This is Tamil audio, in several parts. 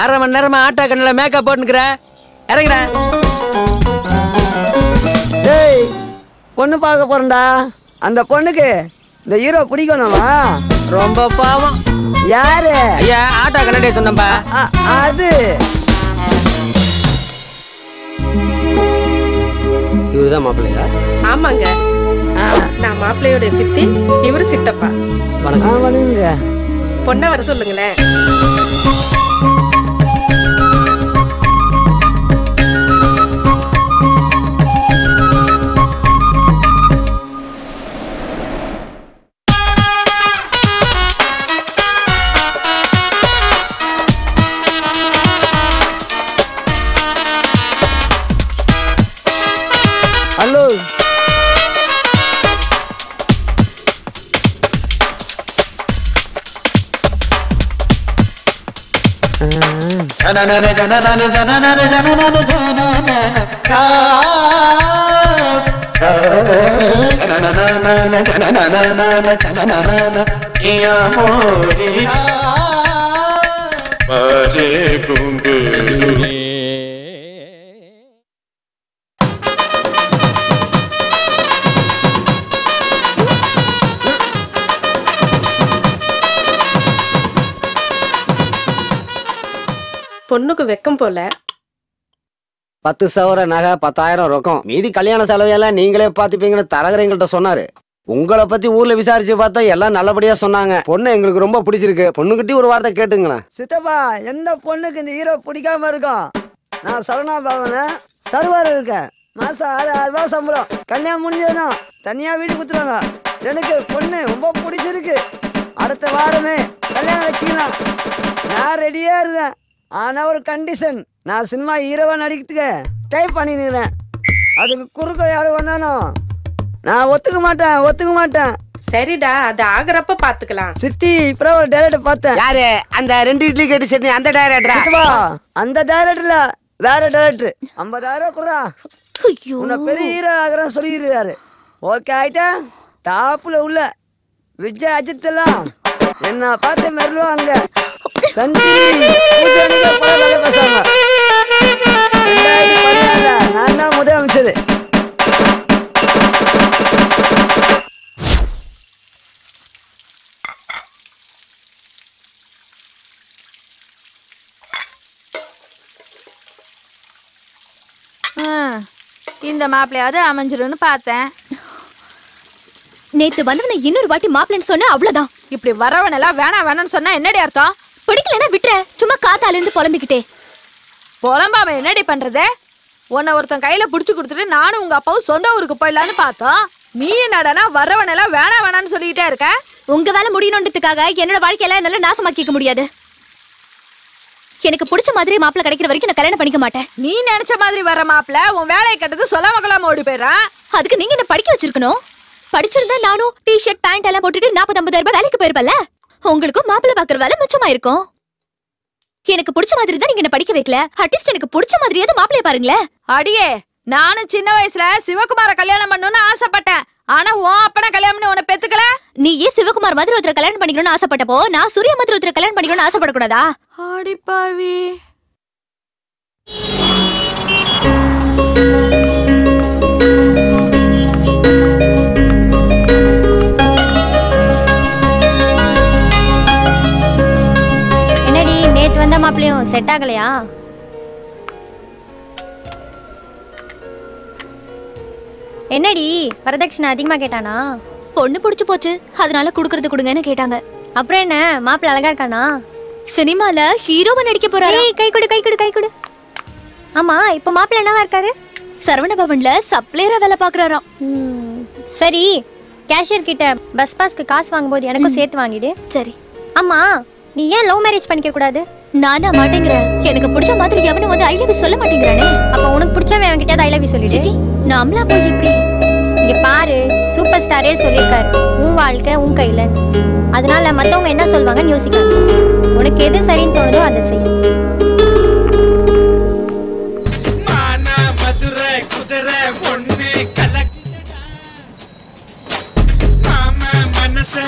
அரை மணி நேரமா ஆட்டோ கண்ணில் மேக்கப் போட்டுக்கிற இறங்குடா. டேய் பொண்ணு பார்க்க போறேன்டா. அந்த பொண்ணுக்கு இந்த ஹீரோ பிடிக்கணுமா? ரொம்ப பாவம். யாரு? ஐயா ஆட்டோ கண்ணாடியே சொன்னப்பா. அது இவருதான் மாப்பிள்ளையா? ஆமாங்க, நான் மாப்பிள்ளையோட சித்தி, இவரு சித்தப்பா. வணக்கம். வணங்குங்க. பொண்ணை வர சொல்லுங்களேன். ஹலோ. பொண்ணுக்கு வெக்கம் போல. 10 சவர நகை 10,000 ரொக்கம், மீதி கல்யாண செலவையெல்லாம் நீங்களே பாத்துப்பீங்கன்னு தரகர் எங்கள்கிட்ட சொன்னாரு. உங்களை பத்தி ஊர்ல விசாரிச்சு பார்த்தா எல்லாம் நல்லபடியா சொன்னாங்க. பொண்ணு எங்களுக்கு ரொம்ப பிடிச்சிருக்கு. பொண்ணுகிட்ட ஒரு வார்த்தை கேட்டுங்களேன். சித்தப்பா, எந்த பொண்ணுக்கு இந்த ஹீரோ பிடிக்காம இருக்கும்? நான் சரணா பவன சர்வர் இருக்கேன். மாசம் 6,000 சம்பளம். கல்யாணம் முடிஞ்சதும் தனியா வீடு குத்துறாங்க. எனக்கு பொண்ணு ரொம்ப பிடிச்சிருக்கு. அடுத்த வாரமே கல்யாணம் வச்சுக்கலாம். நான் ரெடியா இருக்கேன். ஆனா ஒரு கண்டிஷன், நான் சினிமா ஹீரோவா நடிக்கிறதுக்கு டைப் பண்ணிக்கிறேன். அதுக்கு குறுக்க யாரும் வந்தாலும் நான் ஒத்துக்க மாட்டேன். சரிடா, அது ஆகுறப்ப பாத்துக்கலாம். சித்தி, இப்ப ஒரு டைரக்டர் பார்த்தேன். யாரு? அந்த 2 இட்லி கேட்டு சட்னி அந்த டைரக்டரா? அந்த டைரக்டர்ல வேற டைரக்டர். 50,000 குறா. உன்னை பெரிய ஹீரோ ஆகிறேன்னு சொல்லிடுறாரு. ஓகே ஆயிட்டா? டாப்ல உள்ள விஜய் அஜித் எல்லாம் என்ன பார்த்து மெருவாங்க. பேசாங்க. நான் தான் முதல் அமைச்சது. இந்த மாப்பிள்ளையாவது அமைஞ்சிருன்னு பார்த்தேன். நேத்து வந்தவனை இன்னொரு வாட்டி மாப்பிள்ளைன்னு சொன்ன அவ்வளவுதான். இப்படி வரவனெல்லாம் வேணாம்னு சொன்னா என்னடி அர்த்தம்? பிடிக்கலன்னா விட்டுற. சும்மா காத்தால இருந்து புலம்பிக்கிட்டே. புலம்பாம என்னடி பண்றது? உன்னை ஒருத்தன் கையில புடிச்சு கொடுத்துட்டு நானும் உங்க அப்பாவும் சொந்த ஊருக்கு போயிடலான்னு பார்த்தோம். நீ என்னடனா வரவனெல்லாம் வேணாம்னு சொல்லிக்கிட்டே இருக்க. உங்க வேலை முடியணுன்றதுக்காக என்னோட வாழ்க்கையெல்லாம் என்னால நாசமாக்கிக்க முடியாது. எனக்கு பிடிச்ச மாதிரி மாப்பிள்ளை கிடைக்கிற வரைக்கும் நான் கல்யாணம் பண்ணிக்க மாட்டேன். நீ நினைச்ச மாதிரி வர மாப்பிள்ளை உன் வேலையை கட்டது சொல்லாம கொள்ளாம ஓடி போயிடுறான். அதுக்கு நீங்க என்ன படிக்க வச்சிருக்கணும். படிச்சிருந்தா நானும் டிஷர்ட் பேண்ட் எல்லாம் போட்டுட்டு 40-50,000 ரூபாய் வேலைக்கு போயிருப்பல. உங்களுக்கும் மாப்பிள்ளை பாக்குற வேலை மிச்சமா இருக்கும். எனக்கு பிடிச்ச மாதிரி தான் நீங்க என்ன படிக்க வைக்கல. அட்லீஸ்ட் எனக்கு பிடிச்ச மாதிரியாவது மாப்பிள்ளைய பாருங்களேன். அடியே, நானும் சின்ன வயசுல சிவகுமார கல்யாணம் பண்ணணும்னு ஆசைப்பட்டேன். ஆனா உன் அப்பனை கல்யாணம் பண்ணி உன்னை பெத்துக்கல. நீ ஏன் சிவகுமார் மாதிரி ஒருத்தர் கல்யாணம் பண்ணிக்கணும்னு ஆசைப்பட்டப்போ நான் சூர்யா மாதிரி ஒருத்தர் கல்யாணம் பண்ணிக்கணும்னு ஆசைப்படக்கூடாதா? அடிப்பாவி. என்னடி நேத்து வந்த மாப்பிள்ளையும் செட் ஆகலையா? என்னடி வரதட்சணை அதிகமா கேட்டானா? பொண்ணு பிடிச்சு போச்சு, அதனால குடுக்கறது கொடுங்கன்னு கேட்டாங்க. அப்புறம் என்ன, மாப்பிள்ளை அழகா இருக்கானா? சினிமால ஹீரோவா நடிக்க போறாரு. கை கொடு. ஆமா, இப்ப மாப்பிள்ளை என்னவா இருக்காரு? சரவண பவன்ல சப்ளையரா வேலை பாக்குறாராம். சரி, கேஷியர் கிட்ட பஸ் பாஸ்க்கு காசு வாங்கும்போது எனக்கும் சேர்த்து வாங்கிடு. சரி. ஆமா, நீ ஏன் லவ் மேரேஜ் பண்ணிக்க கூடாது? நானா மாட்டேங்கிறேன். எனக்கு பிடிச்ச மாதிரி எவனும் வந்து ஐ லவ் யூ சொல்ல மாட்டேங்கிறானே. அப்ப உனக்கு பிடிச்சவன் அவன்கிட்ட ஐ லவ் யூ சொல்லிடு. ஜி, நாமளா போய் இப்படி? இங்க பாரு, சூப்பர் ஸ்டாரே சொல்லியிருக்காரு, உன் வாழ்க்கை உன் கையில. அதனால மத்தவங்க என்ன சொல்வாங்கன்னு யோசிக்காது. உனக்கு எது சரின்னு தோணுதோ அதை செய். மதுரை குதிரை பொண்ணு கலக்குதடா மாமா மனசை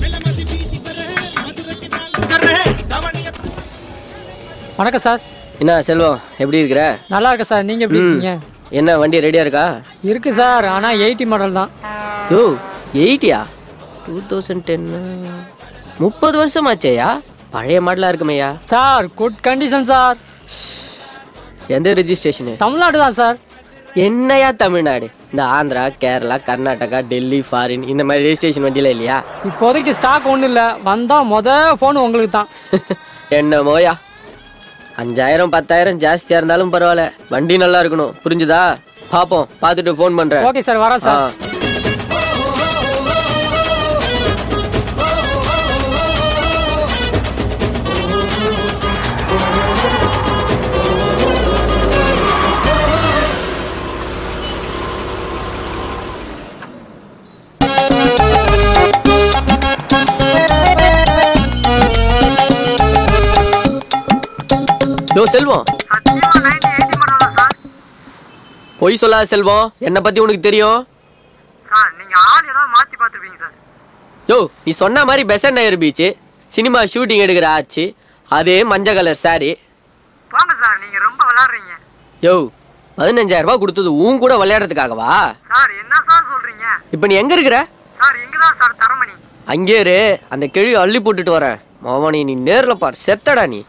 மெல்ல மசி வீதி வணக்கம் சார். என்ன செல்வம் எப்படி இருக்கிற? நல்லா இருக்கு சார். நீங்க எப்படி இருக்கீங்க? என்ன வண்டி ரெடியா இருக்கா? இருக்கு சார். ஆனா 80 மாடல் தான். யோ 80யா? 2010 30 வருஷம் ஆச்சேயா? பழைய மாடலா இருக்குமையா? Sir good condition sir. எந்த ரெஜிஸ்ட்ரேஷன்? தமிழ்நாடு தான் சார். என்னையா தமிழ்நாடு? இந்த ஆந்திரா, கேரளா, கர்நாடகா, டெல்லி, ஃபாரின் இந்த மாதிரி ரெஜிஸ்ட்ரேஷன் வண்டியில இல்லையா? இப்போதைக்கு ஸ்டாக் ஒன்றும் இல்லை. வந்தா ஃபோன் உங்களுக்கு தான். என்னமோயா 5000 10,000 ஜாஸ்தியா இருந்தாலும் பரவாயில்ல, வண்டி நல்லா இருக்கணும். புரிஞ்சுதா? பாப்போம், பார்த்துட்டு ஃபோன் பண்றேன். ஓகே சார், வரேன் சார். செல்வம் பொய் சொல்லாத செல்வம், என்னை பத்தி உனக்கு தெரியும். யோ நீ சொன்ன மாதிரி பெசன்ட் நகர் பீச் சினிமா ஷூட்டிங் எடுக்கிற ஆச்சு, அதே மஞ்சள் கலர் சாரி. யோ 15,000 ரூபாய் கொடுத்தது உன் கூட விளையாடுறதுக்காகவா? இப்ப நீ எங்க இருக்கிற? அங்கே இரு, அந்த கேள்வி அள்ளி போட்டுட்டு வரேன். மாவனி நீ நேர்ல பார், செத்தடா நீ.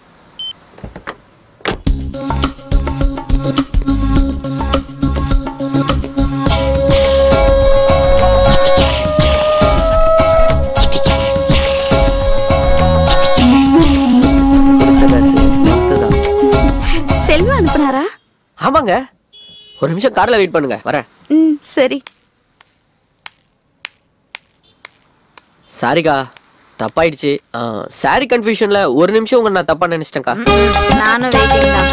செல்வா அனுப்புனாரா? ஆமாங்க, ஒரு நிமிஷம் கார்ல வெயிட் பண்ணுங்க, வரேன். சரி. சாரிக்கா, தப்பாயிடுச்சு. சாரி கன்ஃபியூஷன்ல ஒரு நிமிஷம் உங்க நான் தப்பா நினைச்சிட்டேன்க்கா. நானும் வெயிட்டிங் தான்.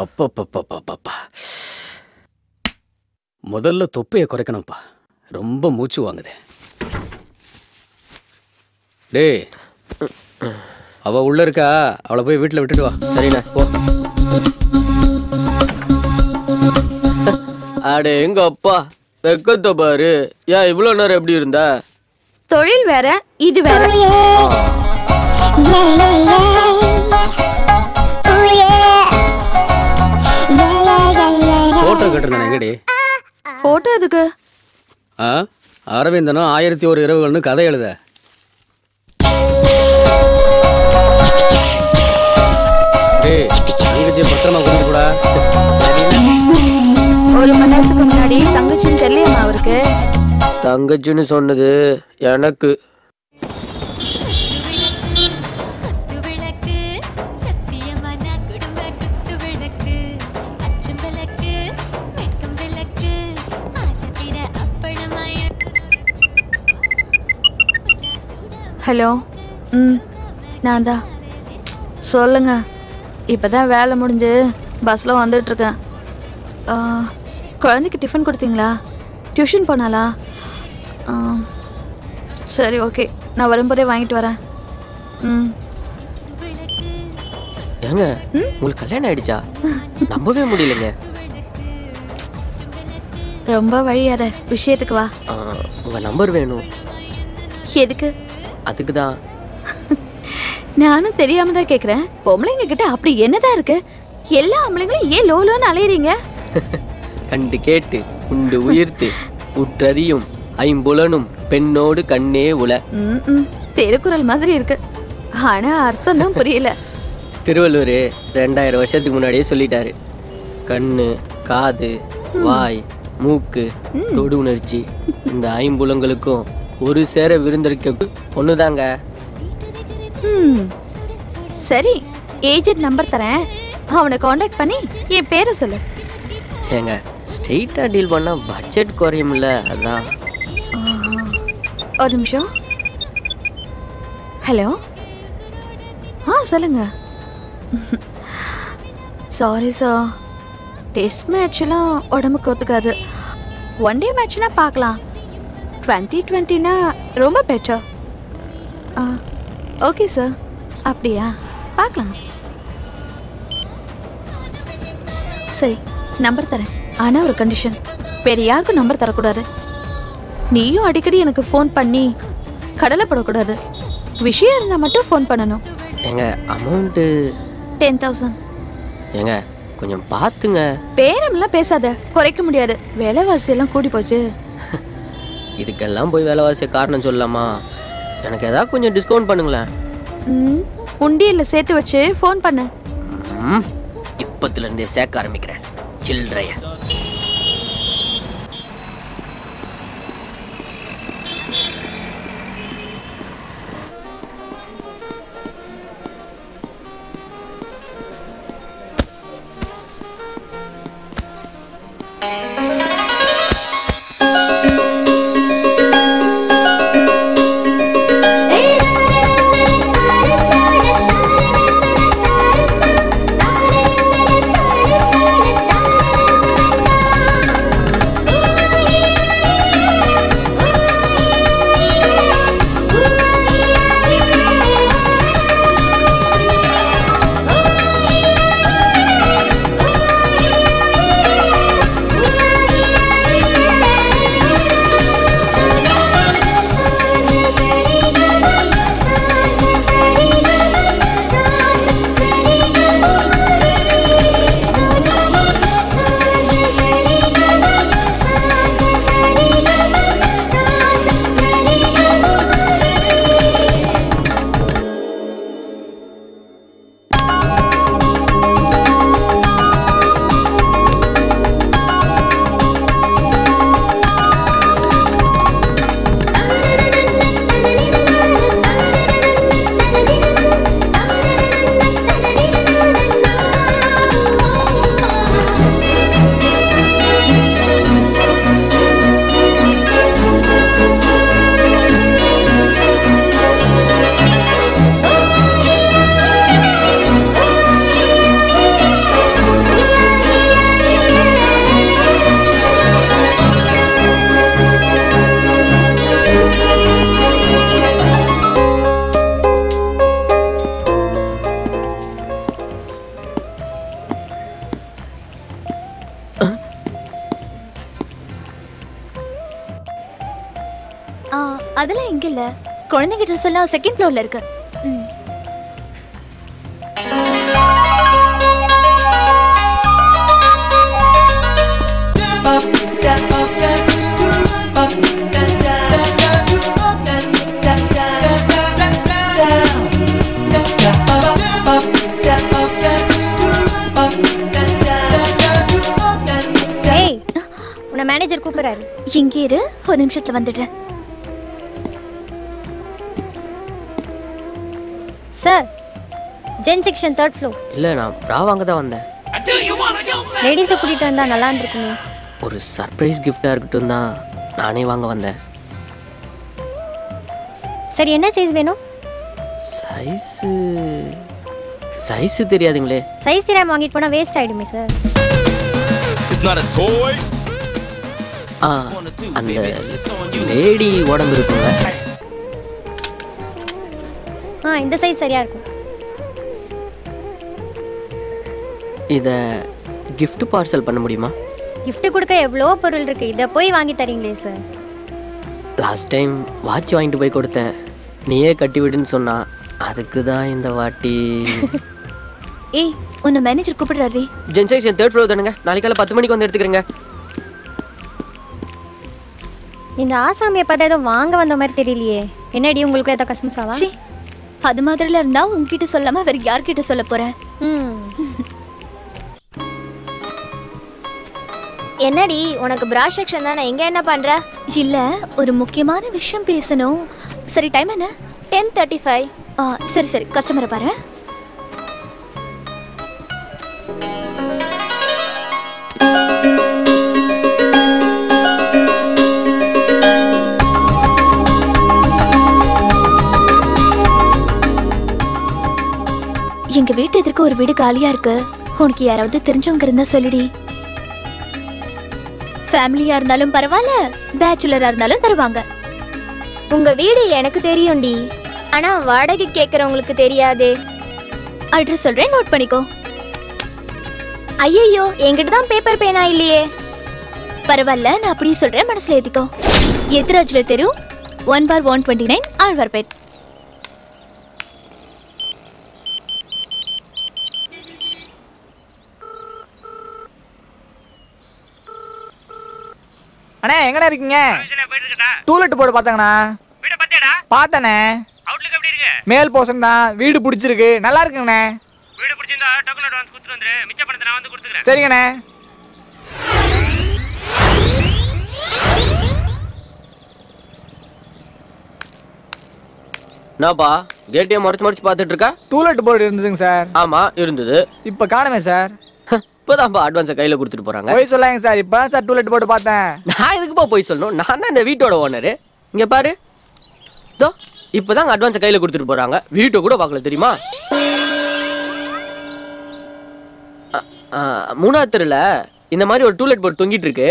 அப்பப்பப்பப்பப்பா, முதல்ல தொப்பையை குறைக்கணும்ப்பா, ரொம்ப மூச்சு வாங்குது. டேய், அவ உள்ள இருக்கா, அவளை போய் வீட்டில் விட்டுட்டு வா. சரிண்ணா, போ. அடே எங்க அப்பா, வெக்கத்தை பாரு. ஏன் இவ்வளோ நேரம் எப்படி இருந்த? தொழில் வேற, இது வேற. போட்டோ கேட்டிருந்தேன், எங்கடி? போட்டோ எதுக்கு? அரவிந்தனும் 1001 இரவுகள்னு கதை எழுத. டேய், தங்கச்சி பத்திரமா கூட்டிட்டு போடா. ஒரு மணி நேரத்துக்கு முன்னாடி தங்கச்சின்னு தெரியலையா அவருக்கு? தங்கச்சின்னு சொன்னது எனக்கு. ஹலோ. நான் தான். சொல்லுங்க. இப்போதான் வேலை முடிஞ்சு பஸ்ஸில் வந்துட்டுருக்கேன். குழந்தைக்கு டிஃபன் கொடுத்தீங்களா? டியூஷன் போனாலா? சரி, ஓகே, நான் வரும்போதே வாங்கிட்டு வரேன். ஏங்க உங்களுக்கு கல்யாணம் ஆயிடுச்சா? நம்பவே முடியலங்க. ரொம்ப வழியாத, விஷயத்துக்கு வா. உங்க நம்பர் வேணும். எதுக்கு? அதுக்கு தான். நானும் தெரியாம தான் கேக்குறேன். பொம்பளைங்க கிட்ட அப்படி என்னதான் இருக்கு? எல்லா ஆம்பளைங்களும் ஏன் லோலோன்னு அலையறீங்க? கண்டு கேட்டு உண்டு உயிர்த்து உற்றறியும் ஐம்புலனும் பெண்ணோடு கண்ணே உல. திருக்குறள் மாதிரி இருக்கு, ஆனா அர்த்தம் தான் புரியல. திருவள்ளுவர் 2000 வருஷத்துக்கு முன்னாடியே சொல்லிட்டாரு. கண்ணு, காது, வாய், மூக்கு, தொடு உணர்ச்சி இந்த ஐம்புலங்களுக்கும் ஒரு சேர விருந்தளிக்க ஒண்ணுதாங்க. சரி, ஏஜென்ட் நம்பர் தரேன், அவனை காண்டாக்ட் பண்ணி என் பேரை சொல்லு. ஏங்க ஸ்ட்ரெயிட்டா டீல் பண்ணா பட்ஜெட் குறையும்ல, அதான். ஒரு நிமிஷம். ஹலோ. சொல்லுங்க. சாரி சார், டெஸ்ட் மேட்ச்லாம் உடம்புக்கு ஒத்துக்காது. ஒன் டே மேட்ச்னா பார்க்கலாம். 2020னா ரொம்ப பெட்டர். ஓகே சார், அப்படியா? பார்க்கலாம். சரி நம்பர் தரேன், ஆனா ஒரு கண்டிஷன், வேற யாருக்கும் நம்பர் தரக்கூடாது. நீயும் அடிக்கடி எனக்கு ஃபோன் பண்ணி கடலை படக்கூடாது. விஷயம் இருந்தா மட்டும் ஃபோன் பண்ணணும். எங்க அமௌண்ட்டு 10,000. ஏங்க கொஞ்சம் பார்த்துங்க. பேரம்லாம் பேசாத, குறைக்க முடியாது, விலைவாசி எல்லாம் கூடி போச்சு. இதுக்கெல்லாம் போய் விலைவாசிய காரணம் சொல்லலாமா? எனக்கு ஏதாவது கொஞ்சம் டிஸ்கவுண்ட் பண்ணுங்களேன். உண்டியல்ல சேர்த்து வச்சு ஃபோன் பண்ணு. இப்பத்துலேருந்தே சேர்க்க ஆரம்பிக்கிறேன் சில்லறைய. அதெல்லாம் எங்க இல்ல, குழந்தைங்க ட்ரெஸ் எல்லாம் செகண்ட் ஃப்ளோர்ல இருக்கு. ஏய், உன்னை மேனேஜர் கூப்பிடுறாரு. இங்கே இரு, ஒரு நிமிஷத்துல வந்துடுறேன். Sir, gen section 3rd floor. இல்லை, நான் ப்ரா வாங்க தான் வந்தேன். லேடிஸை கூட்டிகிட்டு வந்தால் நல்லா இருந்திருக்குமே. ஒரு சர்ப்ரைஸ் கிஃப்டாக இருக்கட்டும் தான் நானே வாங்க வந்தேன். சரி, என்ன சைஸ் வேணும்? சைஸு தெரியாதுங்களே. சைஸ் தெரியாமல் வாங்கிட்டு போனால் வேஸ்ட் ஆகிடுமே சார். அந்த லேடி உடம்பு இருக்குங்க. இந்த சைஸ் சரியா இருக்கும். இதை கிஃப்ட் பார்சல் பண்ண முடியுமா? கிஃப்ட் கொடுக்க எவ்வளோ பொருள் இருக்கு, இதை போய் வாங்கி தரீங்களே சார். லாஸ்ட் டைம் வாட்ச் வாங்கிட்டு போய் கொடுத்தேன், நீயே கட்டி விடுன்னு சொன்னா, அதுக்கு தான் இந்த வாட்டி. ஏய், உன்னை மேனேஜர் கூப்பிடுறாரு. ஜென் செக்ஷன் 3rd ஃப்ளோர் தானுங்க, நாளைக்கு காலை 10 மணிக்கு வந்து எடுத்துக்கிறேங்க. இந்த ஆசாமியை பார்த்தா ஏதோ வாங்க வந்த மாதிரி தெரியலையே. என்னடி உங்களுக்கு ஏதோ கஸ்மஸாவா? அது மாதிரில இருந்தா உன்கிட்ட சொல்லாம வேற யார்கிட்ட சொல்ல போறேன்? என்னடி உனக்கு பிரா செக்ஷன் தானே, எங்க என்ன பண்ற? இல்ல, ஒரு முக்கியமான விஷயம் பேசணும். சரி, டைம் என்ன? 10:35. சரி சரி, கஸ்டமரை பாரு. எங்க வீட்டு எதிர்க்க ஒரு வீடு காலியா இருக்கு. உனக்கு யாராவது தெரிஞ்சவங்க இருந்தா சொல்லுடி. ஃபேமிலியா இருந்தாலும் பரவாயில்ல, பேச்சுலரா இருந்தாலும் தருவாங்க. உங்க வீடு எனக்கு தெரியும்டி, ஆனா வாடகை கேக்குறவங்களுக்கு தெரியாதே. அட்ரஸ் சொல்றேன், நோட் பண்ணிக்கோ. ஐயோ என்கிட்ட தான் பேப்பர் பேனா இல்லையே. பரவாயில்ல, நான் அப்படியே சொல்றேன், மனசுல ஏத்திக்கோ. எத்திராஜ்ல தெரு 1/129 ஆழ்வார்பேட். அண்ணே எங்கடா இருக்கீங்க? டூலெட் போர்டு பார்த்தாங்கண்ணா. பார்த்தனே. மேல் போர்ஷன் தான். வீடு பிடிச்சிருக்கு, நல்லா இருக்குங்கண்ணே. சரிங்கண்ணே. என்னப்பா கேட்டையே மறைச்சு பார்த்துட்டு இருக்கா? டூலெட் போர்டு இருந்ததுங்க சார். ஆமா இருந்தது. இப்போ காணுமே சார். இப்போதான்ப்பா அட்வான்ஸை கையில் கொடுத்துட்டு போறாங்க. போய் சொல்லாங்க சார். இப்போ சார் டூலெட் போர்டு பார்த்தேன். நான் எதுக்குப்பா போய் சொல்லணும்? நான் தான் இந்த வீட்டோட ஓனரு. இங்க பாரு, இதோ இப்போதான் அட்வான்ஸை கையில் கொடுத்துட்டு போறாங்க. வீட்டை கூட பார்க்கல தெரியுமா? 3ஆவது தெருல இந்த மாதிரி ஒரு டூலெட் போர்டு தொங்கிட்டு இருக்கு.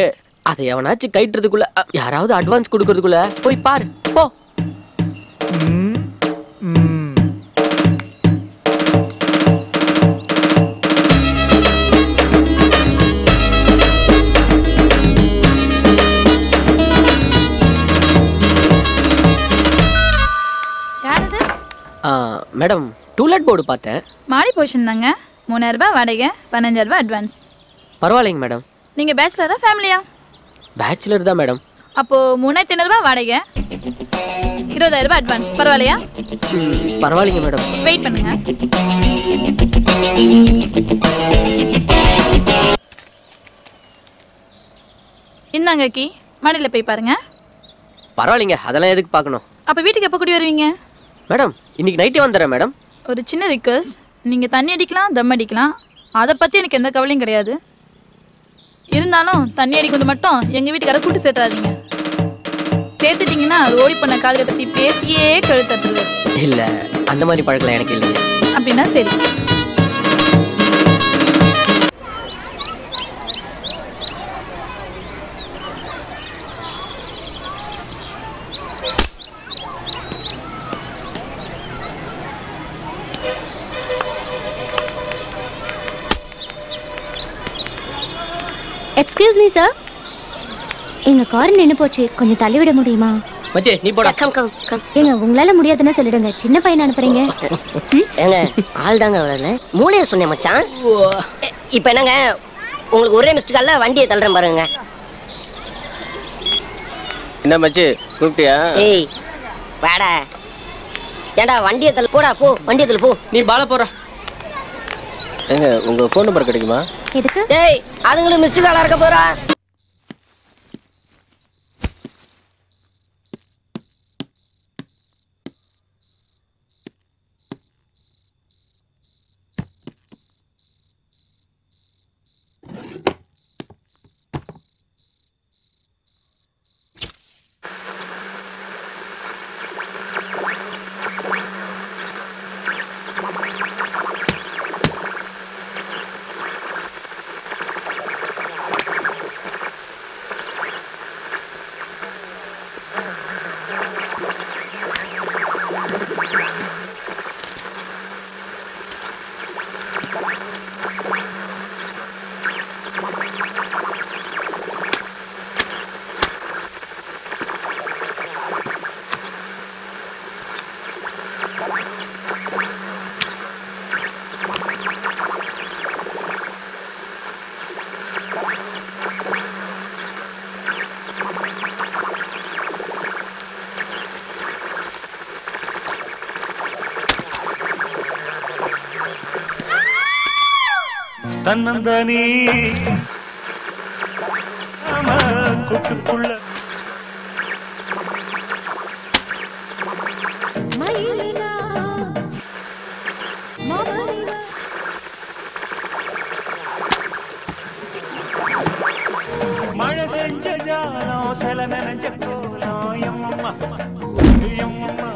அதை எவனாச்சும் கைட்டுறதுக்குள்ள, யாராவது அட்வான்ஸ் கொடுக்கறதுக்குள்ள போய் பாரு போ. மேடம் டூலெட் போர்டு பார்த்தேன். மாடி போர்ஷன் தாங்க. 3000 ரூபாய் வாடகை, 15000 ரூபாய் அட்வான்ஸ். பரவாயில்லைங்க மேடம். நீங்க பேச்சுலரா ஃபேமிலியா? பேச்சுலர் தான் மேடம். அப்போ 3500 ரூபாய் வாடகை, 20000 ரூபாய் அட்வான்ஸ். பரவாயில்லையா? பரவாயில்லைங்க மேடம். வெயிட் பண்ணுங்க. இந்தாங்க கீ, மாடியில போய் பாருங்க. பரவாயில்லைங்க, அதெல்லாம் எதுக்கு பார்க்கணும்? அப்ப வீட்டுக்கு எப்போ கூடி வருவீங்க? மேடம் இன்னைக்கு நைட்டே வந்துடுறேன் மேடம். ஒரு சின்ன ரிக்வெஸ்ட், நீங்கள் தண்ணி அடிக்கலாம், தம் அடிக்கலாம், அதை பற்றி எனக்கு எந்த கவலையும் கிடையாது. இருந்தாலும் தண்ணி அடிக்கிறது மட்டும் எங்கள் வீட்டுக்கார கூட்டு சேர்த்துறாதீங்க. சேர்த்துட்டிங்கன்னா ரோடி பண்ண காதலை பற்றி பேசியே கழுத்தட்டுருது. இல்லை அந்த மாதிரி பழக்கலாம் எனக்கு இல்லைங்க. அப்படின்னா சரி. எக்ஸ்கியூஸ் மீ சார், எங்க கார் நின்னு போச்சு, கொஞ்சம் தள்ளி விட முடியுமா? மச்சி நீ போடா. Come come come. ஏங்க உங்களால முடியாதுன்னு சொல்லிடுங்க, சின்ன பையன் அனுப்புறீங்க. ஏங்க ஆள் தாங்க வரல, மூளைய சொன்னேன் மச்சான். இப்போ என்னங்க உங்களுக்கு ஒரே மிஸ்ட் கால்ல வண்டியை தள்ளுறேன் பாருங்க. என்ன மச்சி கூப்பிட்டியா? ஏய் வாடா. ஏண்டா வண்டியை தள்ளு, போடா போ, வண்டியை தள்ளு போ. நீ பால போற. ஏங்க உங்க ஃபோன் நம்பர் கிடைக்குமா? எதுக்கு? ஏய் அதுங்களுக்கு மிஸ்ட் காலா இருக்க போறா. தன்னந்தனி கூட்டுக்குள்ள மழை செஞ்ச ஜாலம் சில நினைஞ்ச கோலம் எம்மம்மா எம்மம்மா.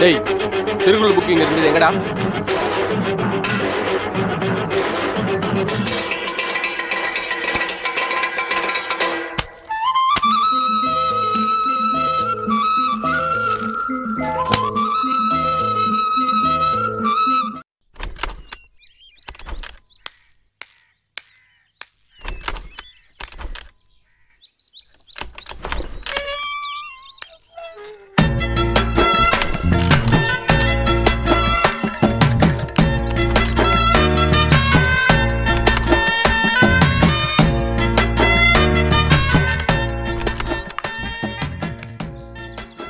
டேய் திருக்குறள் புக்கிங் இருந்தது எங்கடா?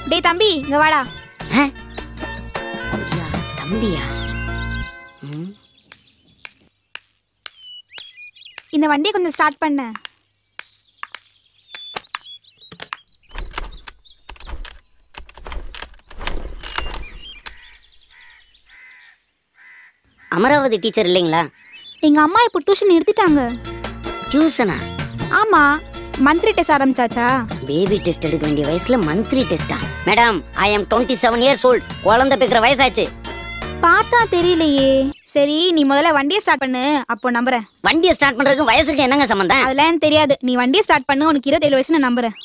டேய் தம்பி இங்க வாடா. தம்பியா? இந்த வண்டியை கொஞ்சம் ஸ்டார்ட் பண்ண. அமராவதி டீச்சர் இல்லைங்களா? எங்க அம்மா இப்போ டியூஷன் நிறுத்திட்டாங்க. டியூஷனா? ஆமா, மந்த்லி டெஸ்ட் ஆரம்பிச்சாச்சா? பேபி டெஸ்ட் எடுக்க வேண்டிய வயசுல மந்த்லி டெஸ்டா? மேடம், ஐ அம் 27 years old. குழந்தை பெக்கிற வயசாச்சு. பார்த்தா தெரியலையே. சரி, நீ முதல்ல வண்டியை ஸ்டார்ட் பண்ணு, அப்போ நம்புறேன். வண்டியை ஸ்டார்ட் பண்றதுக்கு வயசுக்கு என்னங்க சம்பந்தம்? அதெல்லாம் தெரியாது. நீ வண்டியை ஸ்டார்ட் பண்ணு, உனக்கு 27 வயசு நான் நம்புறேன்.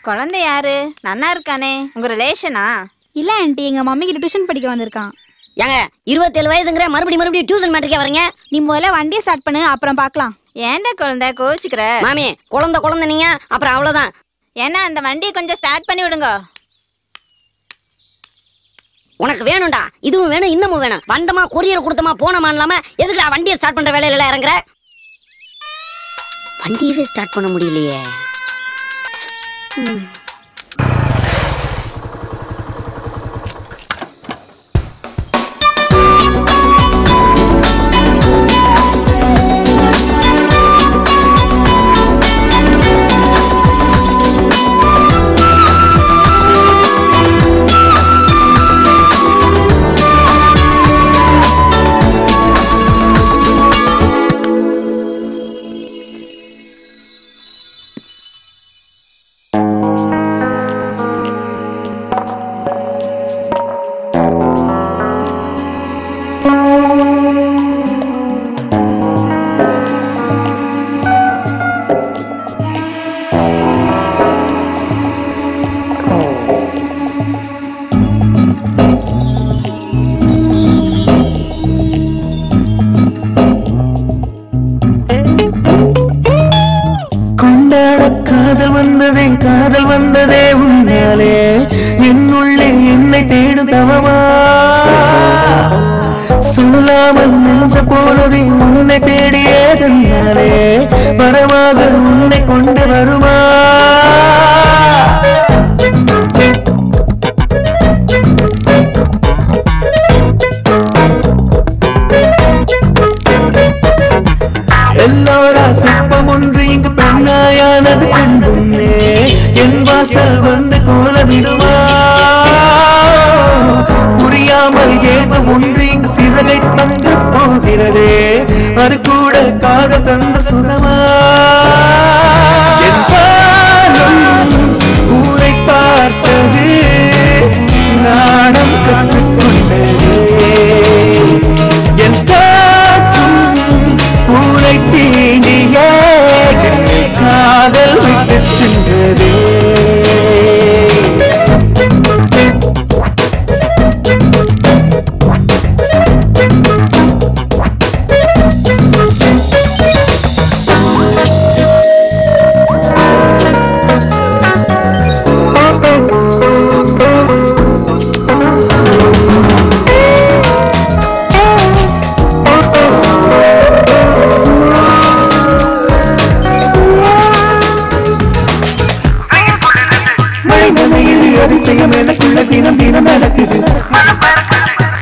குழந்தை யாரு? நன்னா இருக்கானே, உங்க ரிலேஷனா? இல்ல ஆண்டி, எங்க மம்மி கிட்ட டியூஷன் படிக்க வந்திருக்கான். ஏங்க 27 வயசுங்கிற மறுபடியும் டியூஷன் மாட்டிருக்கே வரீங்க? நீ முதல்ல வண்டியை ஸ்டார்ட் பண்ணு, அப்புறம் பார்க்கலாம். ஏன்டா குழந்தை கோச்சுக்கிற? மாமி, குழந்தை நீங்க அப்புறம் அவ்வளவுதான். ஏன்னா அந்த வண்டியை கொஞ்சம் ஸ்டார்ட் பண்ணி விடுங்க. உனக்கு வேணும்டா, இதுவும் வேணும் இன்னமும் வேணும். வந்தமா கொரியர் கொடுத்தமா போனமா இல்லாம எதுக்குடா வண்டியை ஸ்டார்ட் பண்ற வேலையில இறங்குற? வண்டியவே ஸ்டார்ட் பண்ண முடியலையே. காதல் வந்ததே உன்னாலே, என்னுள்ளே என்னை தேடும் தவமா, சொல்லாமல் நெஞ்ச போனதே உன்னை தேடியதனாலே, வரமாக உன்னை கொண்டு வருமா? எல்லோரா சிற்பம் ஒன்று இங்கு பெண்ணாயானது கண்டுன்னே, என் வாசல் வந்து கோலமிடுமா? புரியாமல் ஏதோ ஒன்று இங்கு சிறகை தந்து போகிறதே, அது கூட காதல் தந்த சுகமா? என் பாலம் ஊரை பார்த்தது, நாடம் கற்றுக்கொண்டது, என் ஊரை தீண்டிய காதல் விட்டு சென்றதே. அதிசயம் எனக்குள்ள தினம் தினம் நடக்குது,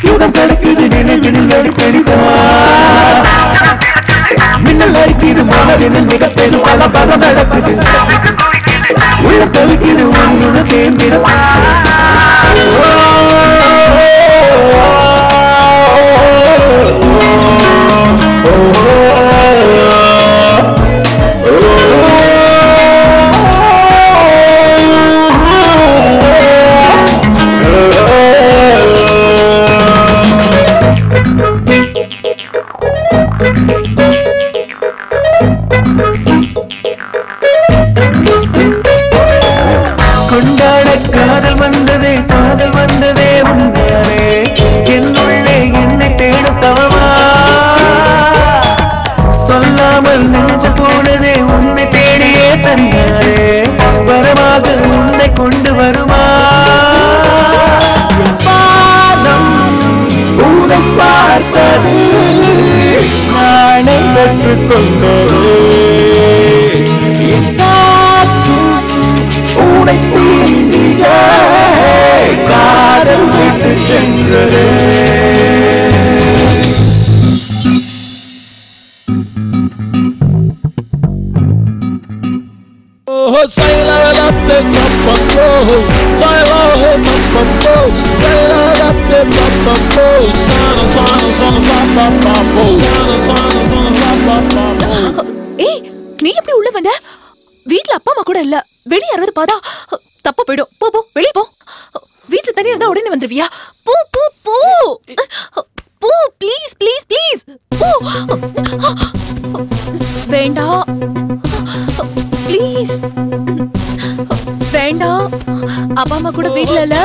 யுகம் நடக்குது, நினைவில் அடிக்கடிதா மின்னல் அடிக்குது, மனதில் மிக பெரும் பல பலம் நடக்குது, உள்ள தவிக்குது உன்னுடன் சேர்ந்திட. கொண்டாட காதல் வந்ததே உண்மையானே என்னுள்ளே என்னை தேடும் தவமா சொல்லாமல் நெஞ்சு போனதே உன்னை தேடியே தந்தாரே வரமாக உன்னை கொண்டு வருமா பாதம் உன்னை பார்த்தது நானே பெற்றுக்கொண்டது உன்னை தீண்டிய காதல் விட்டு சென்றதே ஏய் நீ எப்படி உள்ள வந்த வீட்ல அப்பா அம்மா கூட இல்ல வெளிய யாராவது பாதா தப்பா போய்டும் போ போ வெளிய போ வீட்ல தனியா இருந்தா உடனே வந்துருவியா போ போ போ போ ப்ளீஸ் ப்ளீஸ் ப்ளீஸ் போ வேண்டாம் ப்ளீஸ் வேண்டாம் அப்பா அம்மா கூட வீட்ல இல்ல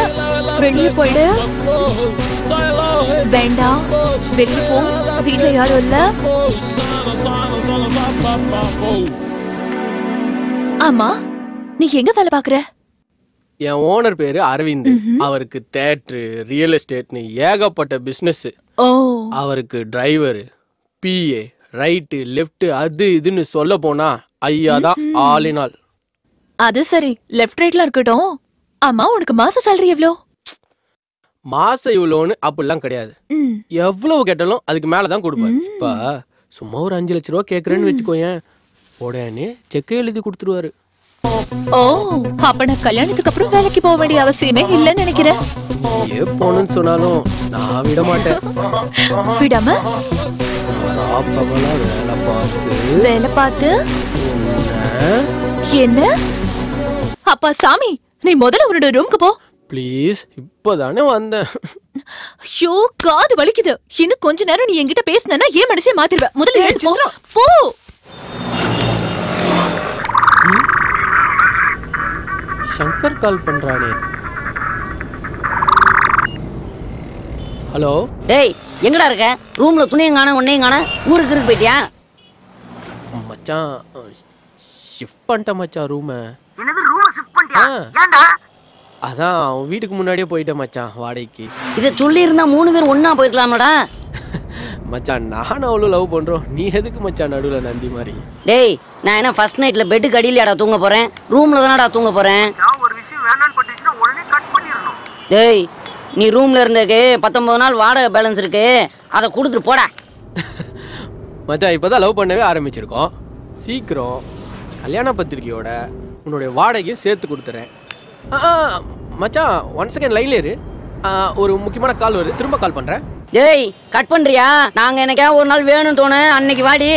வெளிய போயிடு வேண்டாம் வெளிய போ வீட்ல யாரும் இல்ல ஆமா நீ எங்க வேலை பாக்குற என் ஓனர் பேரு அரவிந்த். அவருக்கு தேட்டரு ரியல் எஸ்டேட்னு ஏகப்பட்ட பிசினஸ். அவருக்கு டிரைவர் பிஏ ரைட்டு லெஃப்ட் அது இதுன்னு சொல்ல போனா ஐயா தான் ஆல் இன் ஆல். அது சரி லெஃப்ட் ரைட்ல இருக்கட்டும். ஆமா உனக்கு மாச salary எவ்வளோ? மாசம் இவ்வளோன்னு அப்படிலாம் கிடையாது. எவ்வளவு கேட்டாலும் அதுக்கு மேலதான் கொடுப்பேன். இப்ப சும்மா ஒரு 5 லட்ச ரூபா கேட்கறேன்னு வச்சுக்கோயேன், உடனே செக்கை எழுதி கொடுத்துருவாரு. ஓ அப்ப நான் கல்யாணத்துக்கு அப்புறம் வேலைக்கு போக வேண்டிய அவசியமே இல்லைன்னு நினைக்கிறேன். ஏ போனுன்னு சொன்னாலும் நான் விட மாட்டேன். விடாம வேலை பார்த்து என்ன? அப்பா சாமி நீ முதல்ல உன்னோட ரூமுக்கு போ ப்ளீஸ். இப்பதானே வந்தேன். ஐயோ காது வலிக்குது. இன்னும் கொஞ்ச நேரம் நீ என்கிட்ட பேசினா ஏன் மனசே மாத்திருவேன். முதல்ல எழுந்து போ. சங்கர் கால் பண்றானே. ஹலோ டேய் எங்கடா இருக்க? ரூம்ல துணியும் காணோம் ஒன்னையும் காணோம். ஊருக்கு போயிட்டியா? மச்சான் ஷிஃப்ட் பண்ணிட்டேன் மச்சான் ரூமை. என்னது ரூமை ஷிஃப்ட் பண்ணிட்டியா? ஏன்டா? அதான் வீட்டுக்கு முன்னாடியே போயிட்டேன் மச்சான் வாடகைக்கு. இதை சொல்லி இருந்தா 3 பேர் ஒண்ணா போயிருக்கலாம்டா. மச்சான் நானும் அவ்வளோ லவ் பண்றோம், நீ எதுக்கு மச்சான் நடுவுல நந்தி மாதிரி? டேய் நான் என்ன ஃபர்ஸ்ட் நைட்ல பெட்டுக்கு அடியிலடா தூங்க போறேன், ரூம்ல தானடா தூங்க போறேன். ஒரு விஷயம் வேண்டான்னு பட்டுச்சுன்னா உடனே கட் பண்ணிடணும். டேய் நீ ரூம்ல இருந்தக்கு 19 நாள் வாடகை பேலன்ஸ் இருக்கு, அதை கொடுத்துட்டு போடா. மச்சான் இப்பதான் லவ் பண்ணவே ஆரம்பிச்சிருக்கோம். சீக்கிரம் கல்யாண பத்திரிக்கையோட உன்னுடைய வாடகையும் சேர்த்து கொடுத்துறேன். மச்சான் 1 செகண்ட் லைன்ல இரு, ஒரு முக்கியமான கால் வருது, திரும்ப கால் பண்றேன். டேய் கட் பண்றியா? நாங்க எனக்கா ஒரு நாள் வேணும்னு தோணு, அன்னைக்கு வாடி.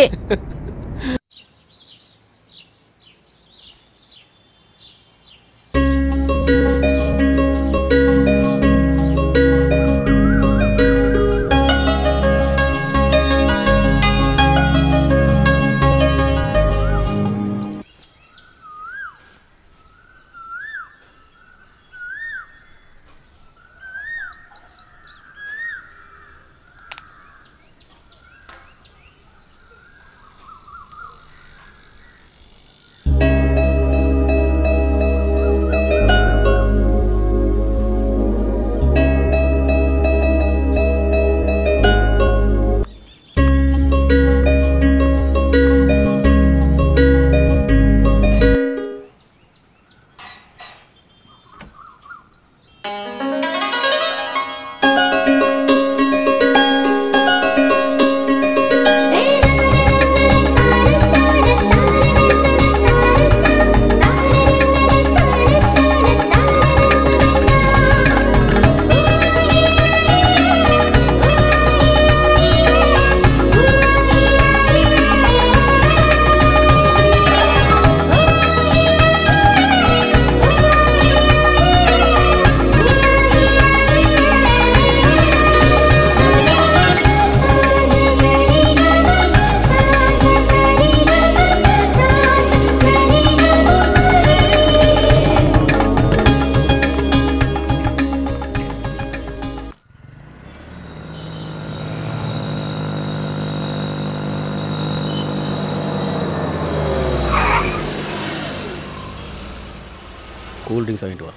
கூல் ட்ரிங்க்ஸ் வாங்கிட்டு வா.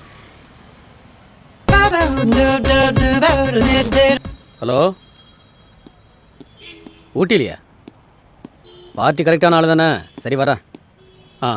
ஹலோ, ஊட்டிலையா? பார்ட்டி கரெக்டான ஆள் தானே? சரி வரேன். ஆ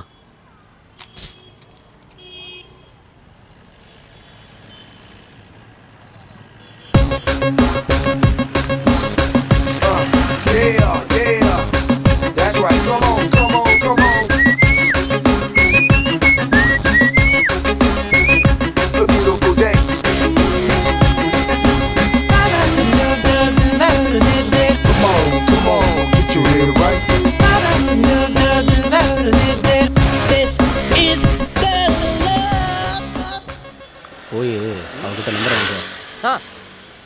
போய் அவகிட்ட நம்பர் வாங்கிட்டு வா.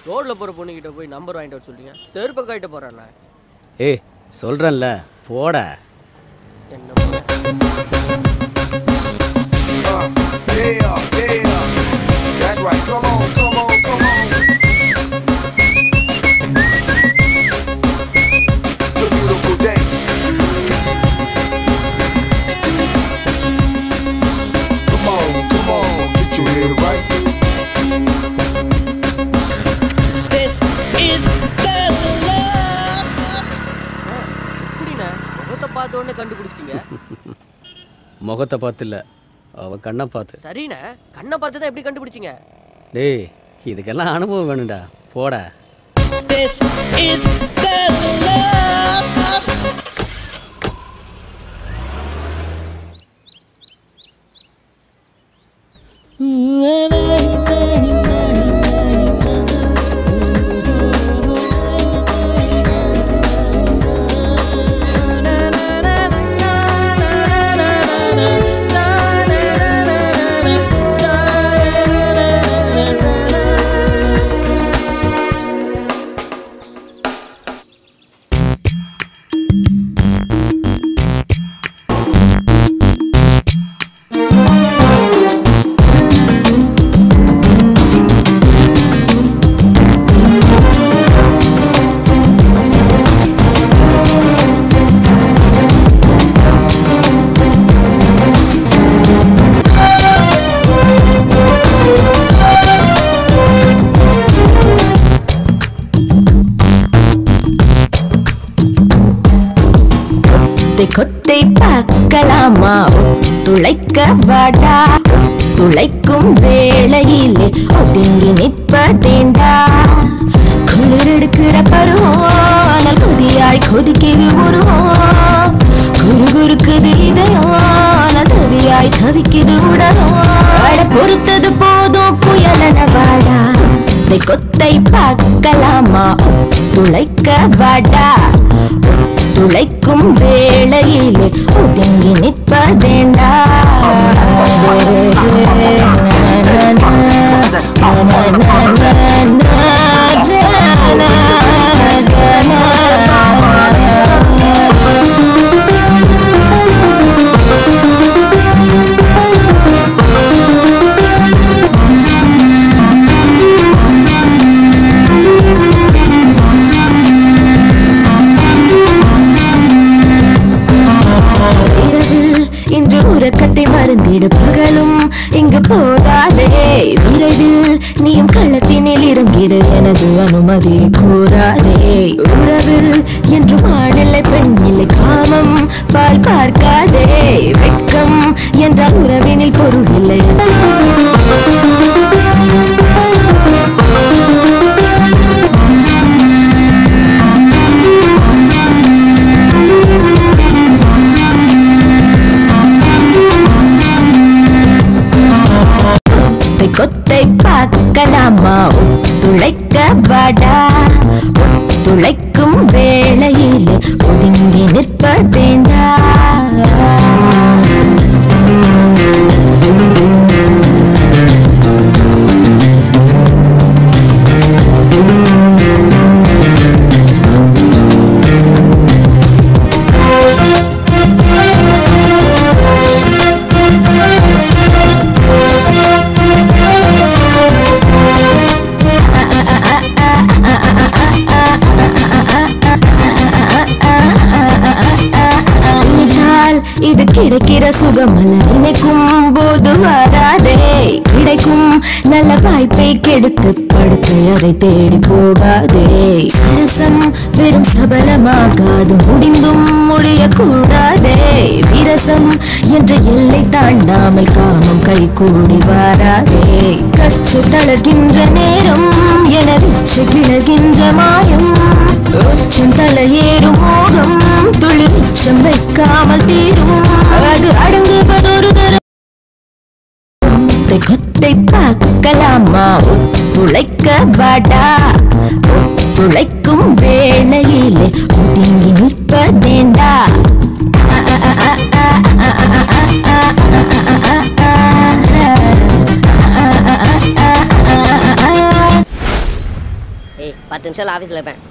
ரோட்ல போற பொண்ணுகிட்ட போய் நம்பர் வாங்கிட்டு வர சொல்றீங்க? செருப்பை காட்ட போறேன்ல. ஏய் சொல்கிறேன்ல போட. கண்டுபிடிச்சிட்டீங்க? முகத்தை பார்த்து இல்லை, அவ கண்ணை பார்த்து. சரிண்ணே, கண்ணை பார்த்து தான் எப்படி கண்டுபிடிச்சிங்க? டேய் இதுக்கெல்லாம் அனுபவம் வேணும்டா, போட. கொத்தை பார்க்கலாமா? துளைக்க வாடா, துளைக்கும் வேளையிலே ஒதுங்கி நிற்பதேண்டா. குளிர் எடுக்கிற பருவம், ஆனால் கொதியாய் கொதிக்குது உருவம். குறுகுறுக்குது இதயம், ஆனால் தவியாய் தவிக்குது உடலும். பொறுத்தது போதும் புயலன வாடா, கொத்தை பார்க்கலாமா? துளைக்க வாடா, துளைக்கும் வேளையிலே ஒதுங்கி நிற்பதேண்டா. உறக்கத்தை மறந்திடு, பகலும் இங்கு போதாதே. விரைவில் நீயும் களத்தினில் இறங்கிடு, எனது அனுமதி கூறாதே. உறவில் என்று ஆணில்லை பெண்ணில்லை, காமம் பால் பார்க்காதே. வெட்கம் என்றால் உறவினில் பொருள் இல்லை. கொத்தை பார்க்கலாமா? துளைக்க வாடா, துளைக்கும் வேளையிலே ஒதுங்கி நிற்பதேண்டா. இது கிடைக்கிற சுகமல்ல நினைக்கும் போது வராதே கிடைக்கும் நல்ல வாய்ப்பை கெடுத்து படுத்து அதை தேடி போகாதே சரசம் வெறும் சபலமாகாது முடிந்தும் முடியக்கூடாதே விரசம் என்ற எல்லை தாண்டாமல் காமம் கை கூடி வாராதே கச்சு தளர்கின்ற நேரம் எனது கிளர்கின்ற மாயம் உச்சம் தலையேறும் மோகம் துளி மிச்சம் வைக்காமல் தீரும் அது அடங்குவதொரு தரம் கொத்தை பார்க்கலாமா ஒத்துழைக்க வாடா ஒத்துழைக்கும் வேளையிலே ஒதுங்கி நிற்பதேண்டா ஏய் 10 நிமிஷம் ஆஃபீஸில் இருப்பேன்.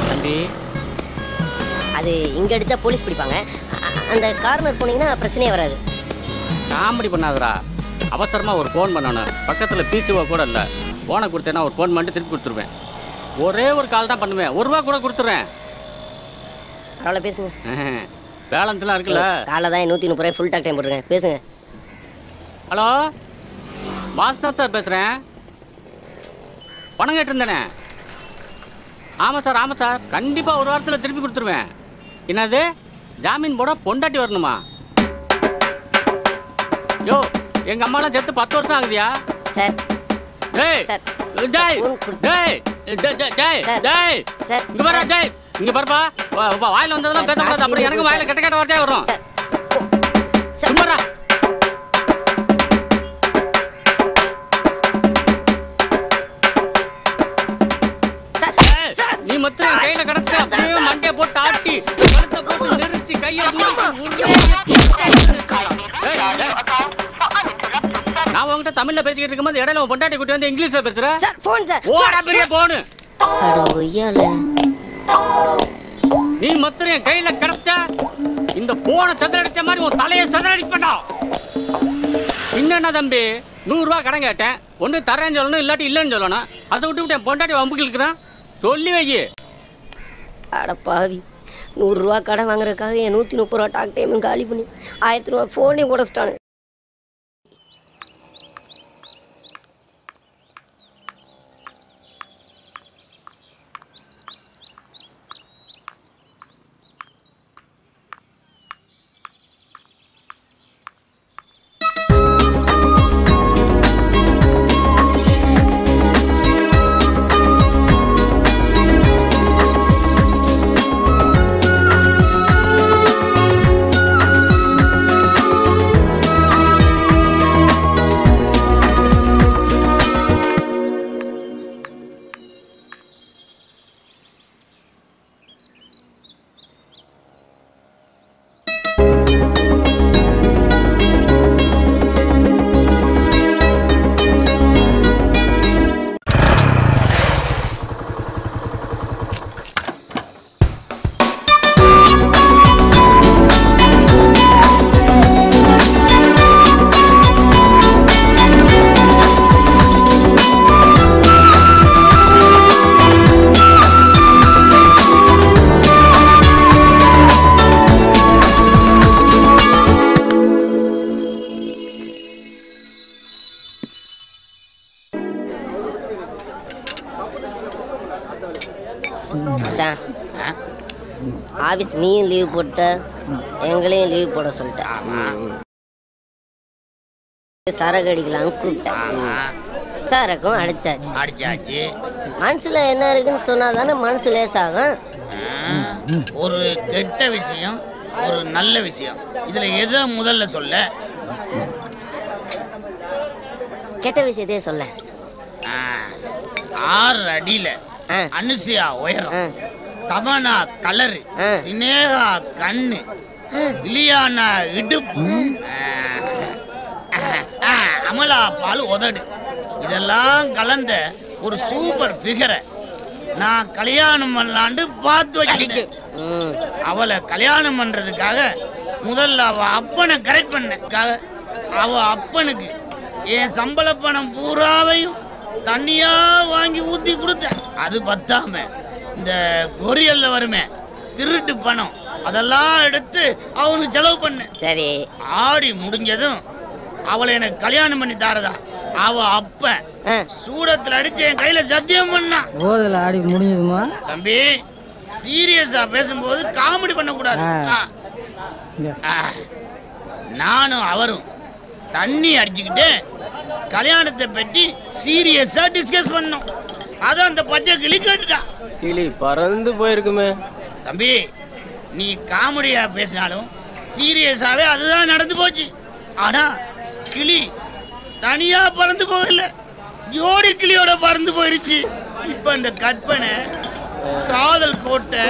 தம்பி அது இங்கே அடித்தா போலீஸ் பிடிப்பாங்க. அந்த கார்னர் போனீங்கன்னா பிரச்சனையே வராது. காமெடி பண்ணாதடா. அவசரமாக ஒரு ஃபோன் பண்ணணும். பக்கத்தில் பிசிஓ கூட இல்லை. ஃபோனை கொடுத்தேன்னா ஒரு ஃபோன் பண்ணிட்டு திருப்பி கொடுத்துருவேன். ஒரே ஒரு கால் தான் பண்ணுவேன். 1 ரூபா கூட கொடுத்துட்றேன். பரவாயில்ல பேசுங்க. பேலன்ஸ்லாம் இருக்குல்ல? காலைல தான் 130 ரூபாய் ஃபுல் டாக் டைம் போட்டுருக்கேன். பேசுங்க. ஹலோ வாசுநாத் சார் பேசுகிறேன். பணம் கேட்டிருந்தேனே. ஆமாம் சார் கண்டிப்பாக 1 வாரத்தில் திருப்பி கொடுத்துருவேன். என்னது ஜாமீன் போட பொண்டாட்டி வரணுமா? யோ எங்கள் அம்மாலாம் செத்து 10 வருஷம் ஆகுதியா சார்? டேய் டேய் டேய் டேய் டேய் இங்கே பாரு டேய் இங்கே பாருப்பா வாயில் வந்ததெல்லாம் பேசக்கூடாது. அப்புறம் எனக்கு வாயில் கெட்ட கெட்ட வார்த்தையாக வரும். சும்மாடா. நீ மொத்தம் என் கையில கிடச்ச அப்படியே மண்டையை போட்டு ஆட்டி கழுத்தை போட்டு நெரிச்சு கையை நான் உங்ககிட்ட தமிழ்ல பேசிக்கிட்டு இருக்கும்போது இடையில உன் பொண்டாட்டி கூட்டி வந்து இங்கிலீஷ்ல பேசுற. Sir phone sir. ஓடா பெரிய போனு. அட ஒய்யால. நீ மொத்தம் என் கையில கிடச்ச இந்த போனை சதுரடிச்ச மாதிரி உன் தலையை சதுரடிப்படா. என்னன்னா தம்பி 100 ரூபா கடன் கேட்டேன். ஒன்று தரேன்னு சொல்லணும் இல்லாட்டி இல்லைன்னு சொல்லணும். அதை விட்டு என் பொண்டாட்டி வம்புக்கு இருக்கிறான். சொல்லி வை. அட பாவி 100 ரூபா கடன் வாங்குறதுக்காக என் 130 ரூபா டாக் டைமும் காலி பண்ணி 1000 ரூபா ஃபோனையும் உடச்சிட்டானு. மச்சான் ஆஃபீஸ் நீயும் லீவ் போட்ட எங்களையும் லீவ் போட சொல்லிட்டேன். சரக்கு அடிக்கலான்னு கூப்பிட்டேன். சரக்கும் அடிச்சாச்சு. மனசுல என்ன இருக்குன்னு சொன்னா தானே மனசு லேசாகும். ஒரு கெட்ட விஷயம் ஒரு நல்ல விஷயம் இதுல எதை முதல்ல சொல்ல? கெட்ட விஷயத்தையே சொல்ல. 6 அடியில அனுசியா உயரம், தமனா கலரு, சினேகா கண்ணு, இலியானா இடுப்பு, அமலா பால் உதடு, இதெல்லாம் கலந்த ஒரு சூப்பர் ஃபிகரை நான் கல்யாணம் பண்ணலான்னு பார்த்து வச்சிருக்கேன். அவளை கல்யாணம் பண்றதுக்காக முதல்ல அவ அப்பனை கரெக்ட் பண்ண. அவ அப்பனுக்கு என் சம்பள பணம் பூராவையும் தண்ணியா வாங்கி ஊத்தி கொடுத்தேன். அது பத்தாம இந்த கொரியல்ல வருமே திருட்டு பணம் அதெல்லாம் எடுத்து அவனுக்கு செலவு பண்ணு. சரி. ஆடி முடிஞ்சதும் அவளை எனக்கு கல்யாணம் பண்ணி தாரதா அவ அப்ப சூடத்துல அடிச்சு என் கையில சத்தியம் பண்ணான். போதில் ஆடி முடிஞ்சதுமா? தம்பி சீரியஸா பேசும்போது காமெடி பண்ணக்கூடாது. நானும் அவரும் தண்ணி அடிச்சுக்கிட்டு கல்யாணத்தை பற்றி சீரியஸா டிஸ்கஸ் பண்ணோம். அத அந்த பச்சை கிளி கேட்டுட்டா. கிளி பறந்து போயிருக்குமே. தம்பி நீ காமெடியா பேசினாலும் சீரியஸாவே அதுதான் நடந்து போச்சு. ஆனா கிளி தனியா பறந்து போகல, ஜோடி கிளியோட பறந்து போயிருச்சு. இப்ப இந்த கற்பனை காதல் கோட்டை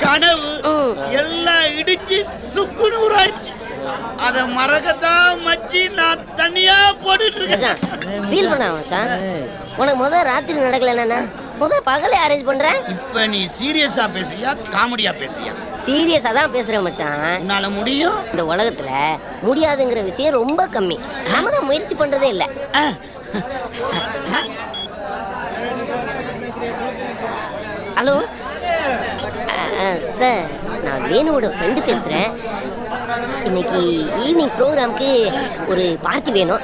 கனவு எல்லாம் இடிஞ்சு சுக்குநூறாயிருச்சு. அத மறக்கத்தான் மச்சி நான் தனியா போட்டுட்டு இருக்கேன். ஃபீல் பண்ண மச்சான். உனக்கு முதல் ராத்திரி நடக்கலன்னா முதல் பகலே அரேஞ்ச் பண்றேன். இப்ப நீ சீரியஸா பேசுறியா காமெடியா பேசுறியா? சீரியஸா தான் பேசுறேன் மச்சான். உன்னால முடியும். இந்த உலகத்துல முடியாதுங்கிற விஷயம் ரொம்ப கம்மி. நாம தான் முயற்சி பண்றதே இல்ல. ஹலோ சார், நான் வேணுவோட ஃப்ரெண்டு பேசுறேன். இன்னைக்கு ஈவினிங் ப்ரோக்ராம்க்கு ஒரு பார்ட்டி வேணும்.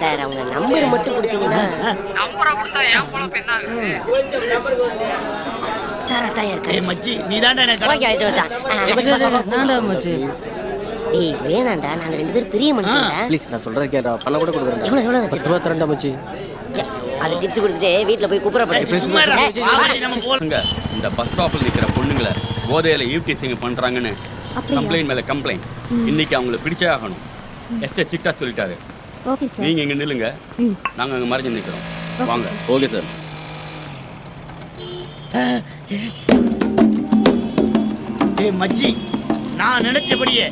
சார் அவங்க நம்பர் மட்டும் கொடுத்தீங்கன்னா. சார் அதான் இருக்கு. மச்சி நீ தான்டா எனக்கு. ஓகே ஆயிட்டு மச்சான். நான்டா மச்சி. ஏய் வேணாம்டா, நாங்க ரெண்டு பேரும் பெரிய மனுஷன்டா. ப்ளீஸ் நான் சொல்றத கேடா. பணம் கூட கொடுக்குறேன். எவ்வளவு வச்சிருக்க? 22 மச்சி. அது டிப்ஸ் கொடுத்துட்டு வீட்ல போய் குப்புறப்படு. இந்த பஸ் ஸ்டாப்ல நிக்கிற பொண்ணுங்களை போதையில ஈவ்டீசிங் பண்றாங்கன்னு கம்ப்ளைண்ட் மேல கம்ப்ளைண்ட். இன்னைக்கு அவங்களை பிடிச்சே ஆகணும். எஸ்டே சிட்டா சொல்லிட்டாரு. Okay sir. நீங்க இங்க நில்லுங்க, நாங்க அங்க மறைஞ்சு நிக்கிறோம். வாங்க. Okay sir. ஏய் மச்சி, நான் நினைச்சபடியே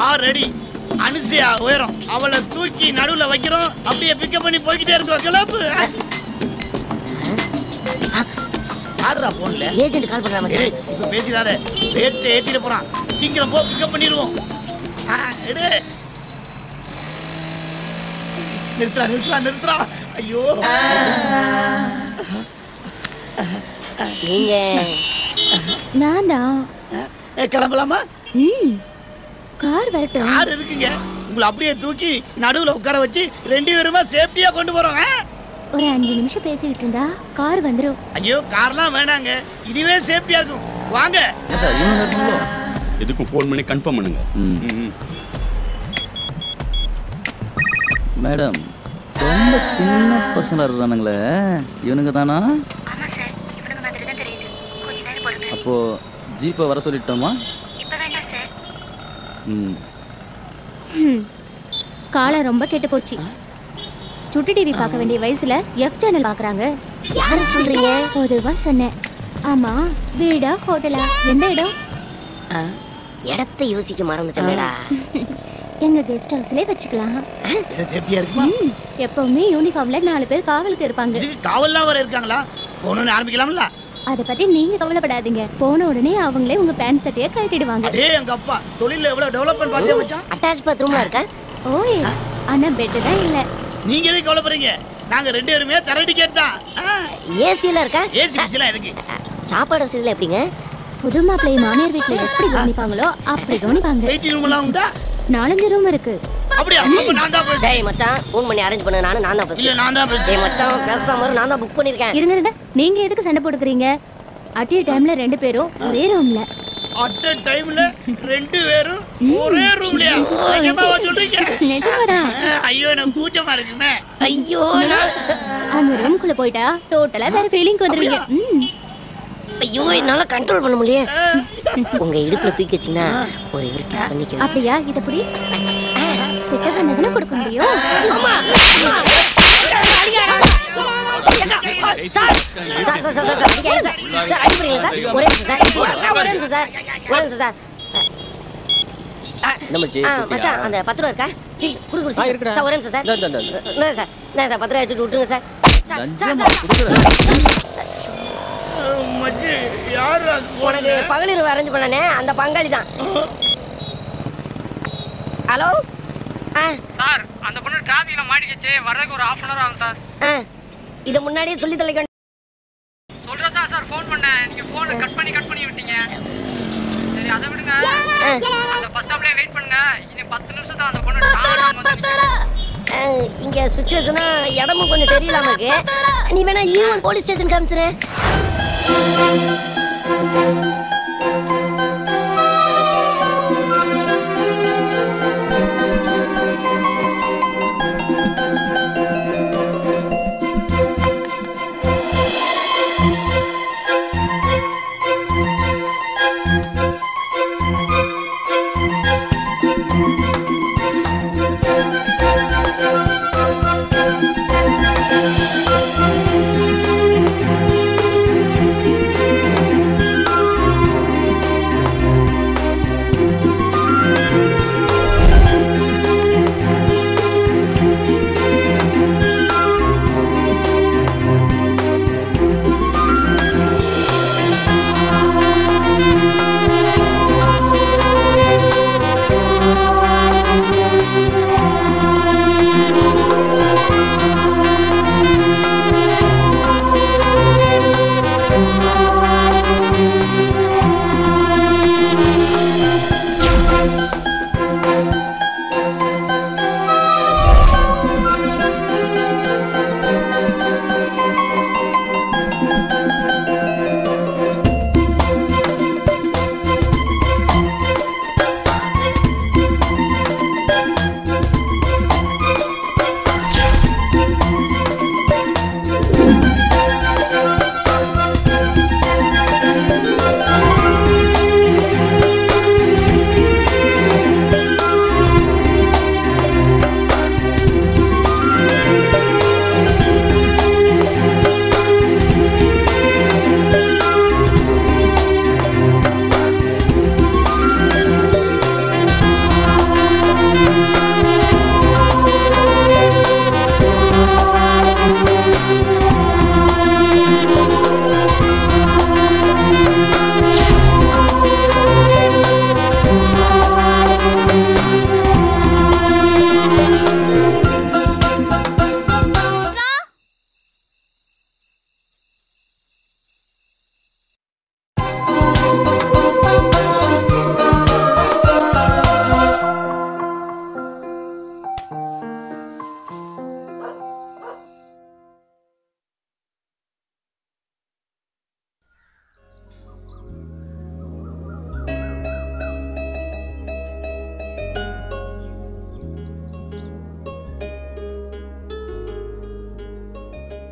6 அடி அனுசியா உயரம் அவளை தூக்கி நடுவுல வைக்கிறோம். அப்படியே பிக்கப் பண்ணி போய்கிட்டே இருக்கோம். கிளப்பு. ஆடுறா போன்ல. ஏஜென்ட் கால் பண்றா மச்சான். இப்ப பேசிடாத, ரேட் ஏத்திட போறான். சீக்கிரம் போ, பிக்கப் பண்ணிடுவோம். எடு. நிறுத்துறா. ஐயோ நீங்க நானா? கிளம்பலாமா? கார் வரட்டும். கார் எதுக்குங்க? உங்களை அப்படியே தூக்கி நடுவுல உட்கார வச்சு 2 பேருமா சேஃப்டியா கொண்டு போறோம். ஒரு 5 நிமிஷம் பேசிக்கிட்டு இருந்தா கார் வந்துரும். ஐயோ கார்லாம் வேணாங்க, இதுவே சேஃப்டியா இருக்கும். வாங்க. எதுக்கும் ஃபோன் பண்ணி கன்ஃபார்ம் பண்ணுங்க. மேடம் ரொம்ப சின்ன பசங்க இருக்கானுங்களே, இவனுங்க தானா? அப்போ ஜீப்பை வர சொல்லிட்டோமா? காலம் ரொம்ப கெட்டு போச்சு. சுட்டி டிவி பார்க்க வேண்டிய வயசுல எஃப் சேனல் பார்க்கறாங்க. யாரை சொல்றீங்க? பொதுவா சொன்னேன். ஆமா, வீடா ஹோட்டலா? எந்த இடம்? இடத்தை யோசிக்க மறந்துட்டேன்டா. எங்க கெஸ்ட் ஹவுஸ்லயே வச்சுக்கலாம். இது சேஃப்டியா இருக்குமா? எப்பவுமே யூனிஃபார்ம்ல 4 பேர் காவலுக்கு இருப்பாங்க. இது காவல்லாம் வர இருக்காங்களா? போணும்னு ஆரம்பிக்கலாம்ல? அத பத்தி நீங்க கவலைப்படாதீங்க. போன உடனே அவங்களே உங்க பேண்ட் சட்டையை கழட்டிடுவாங்க. அடே எங்க அப்பா தொழில்ல எவ்வளவு டெவலப்மென்ட் பாத்தியா மச்சான்? அட்டாச் பாத்ரூம்ல இருக்கா? ஓய், ஆனா பெட் தான் இல்ல. நீங்க எதுக்கு கவலைப்படுறீங்க? நாங்க 2 பேருமே தர டிக்கெட் தான். ஏசில இருக்கா? ஏசி பிசிலாம் எதுக்கு? சாப்பாடு வசதில எப்படிங்க? புது மாப்பிள்ளை மாமியார் வீட்ல எப்படி கவனிப்பாங்களோ அப்படி கவனிப்பாங்க. வெயிட்டிங் ரூம்லாம் உண்டா? 4 ரூம் இருக்கு. அப்படியே அப்ப நான் தான் பேசுறேன். டேய் மச்சான், ஃபோன் பண்ணி அரேஞ்ச் பண்ணு. நான் தான் பேசுறேன். இல்ல நான் தான் பேசுறேன். டேய் மச்சான், பேசாம இரு. நான் தான் புக் பண்ணிருக்கேன். இருங்க, நீங்க எதுக்கு சண்டை போட்டுக்கறீங்க? அட் எ டைம்ல 2 பேரும் ஒரே ரூம்ல. அட் எ டைம்ல 2 பேரும் ஒரே ரூம்லயா? நிஜமாவா சொல்றீங்க? நிஜமாடா. ஐயோ எனக்கு கூச்சமா இருக்குமே. ஐயோ அந்த ரூம்க்குள்ள போய்டா டோட்டலா வேற ஃபீலிங் வந்துருவீங்க. ஐயோ என்னால கண்ட்ரோல் பண்ண முடியல. உங்க இடுப்புல தூக்கி வச்சீங்கன்னா ஒரு கிஸ் பண்ணிக்க. அப்படியா? இத புடி. கிட்ட வந்ததுல கொடுக்க முடியும். சார் அடிப்பீங்களா சார்? ஒரே நிமிஷம் சார். மச்சான் அந்த 10 ரூபா இருக்கா? சரி குடு சார். ஒரே நிமிஷம் சார். சார் 10 ரூபா வச்சுட்டு விட்டுருங்க சார். மச்சி யாரு உனக்கு பகலிரவு அரேஞ்ச் பண்ணனே அந்த பங்காளி தான். ஹலோ சார் அந்த பொண்ணு டிராஃபிக்ல மாட்டிக்கிச்சு வர்றதுக்கு ஒரு 1/2 hour ஆகும் சார். இதை முன்னாடியே சொல்லி தொலைக்க சொல்றதா சார் ஃபோன் பண்ணேன். நீங்க போனை கட் பண்ணி விட்டீங்க. சரி அதை விடுங்க. அந்த பஸ் ஸ்டாப்லயே வெயிட் பண்ணுங்க. இனி 10 நிமிஷம் தான் அந்த பொண்ணு இங்க சுச்சுவேஷனா இடமும் கொஞ்சம் தெரியலாம இருக்கு. நீ வேணா ஈவன் போலீஸ் ஸ்டேஷன் காமிச்சுற.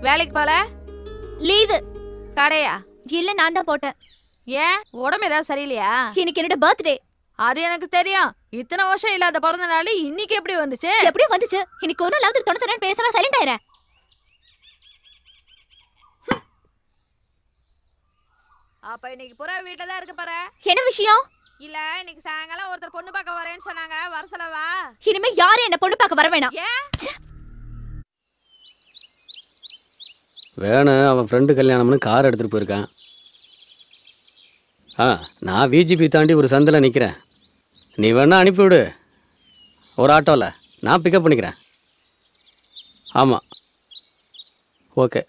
வேலைக்கு போல லீவு கடையா? இல்ல நான் தான் போட்டேன். ஏன் உடம்பு ஏதாவது சரியில்லையா? இன்னைக்கு என்னோட பர்த்டே. அது எனக்கு தெரியும். இத்தனை வருஷம் இல்லாத பிறந்த நாள் இன்னைக்கு எப்படி வந்துச்சு? எப்படி வந்துச்சு? இன்னைக்கு ஒரு நாள் தொண்ணு பேசாம சைலண்ட் ஆயிரேன். அப்ப இன்னைக்கு புறா வீட்டுல தான் இருக்க போற. என்ன விஷயம்? இல்ல இன்னைக்கு சாயங்காலம் ஒருத்தர் பொண்ணு பார்க்க வரேன்னு சொன்னாங்க. வரசலவா? இனிமே யாரும் என்ன பொண்ணு பார்க்க வர வேணாம். வேணும் அவன் ஃப்ரெண்டு கல்யாணம்னு கார் எடுத்துகிட்டு போயிருக்கான். நான் விஜிபி தாண்டி ஒரு சந்தில் நிற்கிறேன். நீ வேணா அனுப்பிவிடு ஒரு ஆட்டோவில், நான் பிக்கப் பண்ணிக்கிறேன். ஆமாம், ஓகே.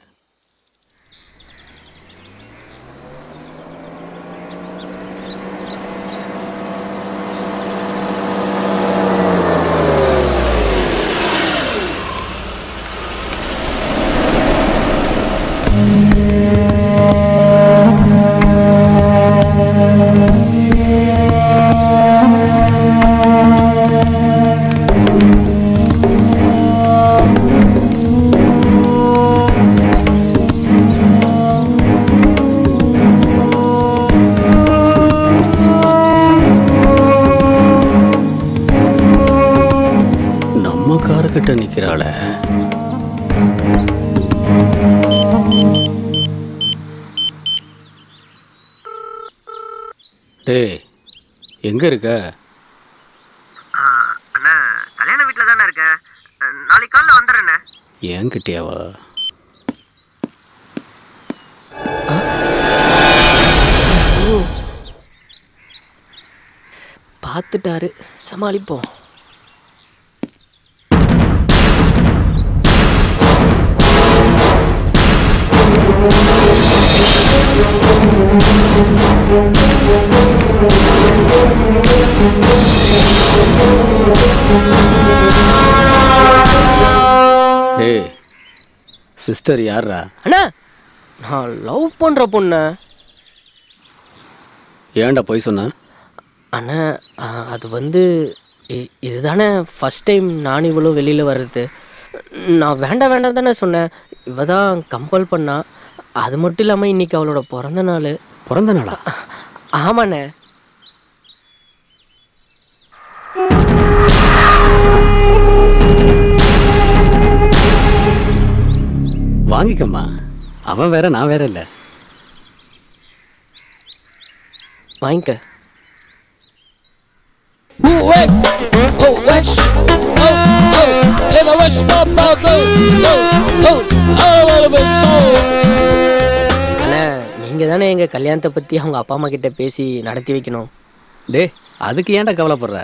கிட்ட நிக்கிறாள. டேய் எங்க இருக்க? அண்ணா கல்யாண வீட்ல தானே இருக்கேன். நாளைக்கு காலைல வந்துடுறேண்ணே. ஏன் கிட்டியாவா? பார்த்துட்டாரு, சமாளிப்போம். டேய் சிஸ்டர் யாரா? அண்ணா நான் லவ் பண்ற பொண்ணு. ஏன்டா போய் சொன்ன? அண்ணா அது வந்து இதுதானே ஃபர்ஸ்ட் டைம் நானும் இவ்வளோ வெளியில் வர்றது. நான் வேண்டாம் வேண்டாம் தானே சொன்னேன். இவ தான் கம்பல் பண்ணா. அது மட்டும் இல்லாமல் இன்னைக்கு அவளோட பிறந்த நாள். பிறந்த நாளா? ஆமாண்ணே. வாங்கிக்கம்மா. அவன் வேற நான் வேற இல்லை. வாங்கிக்க. அண்ணா நீங்க தானே எங்க கல்யாணத்தை பத்தி அவங்க அப்பா அம்மா கிட்ட பேசி நடத்தி வைக்கணும். டே அதுக்கு ஏன்டா கவலைப்படுற?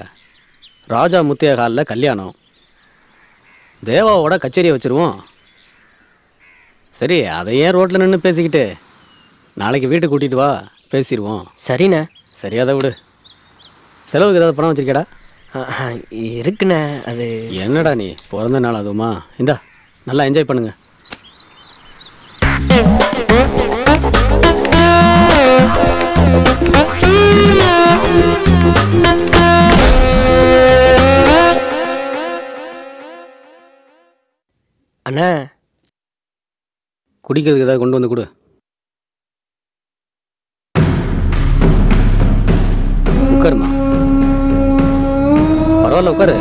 ராஜா முத்தைய ஹாலில் கல்யாணம். தேவாவோட கச்சேரியை வச்சிருவோம். சரி அதை ஏன் ரோட்டில் நின்று பேசிக்கிட்டு நாளைக்கு வீட்டுக்கு கூட்டிகிட்டு வா, பேசிடுவோம். சரிண்ணே. சரி அதை விடு. செலவுக்கு ஏதாவது பணம் வச்சிருக்கேடா? இருக்குண்ணே. அது என்னடா நீ பிறந்த நாள் அதுவுமா? இந்தா நல்லா என்ஜாய் பண்ணுங்க. அண்ணா குடிக்கிறதுக்கு ஏதாவது கொண்டு வந்து கொடு. உட்காருமா. பரவாயில்ல உட்காரு.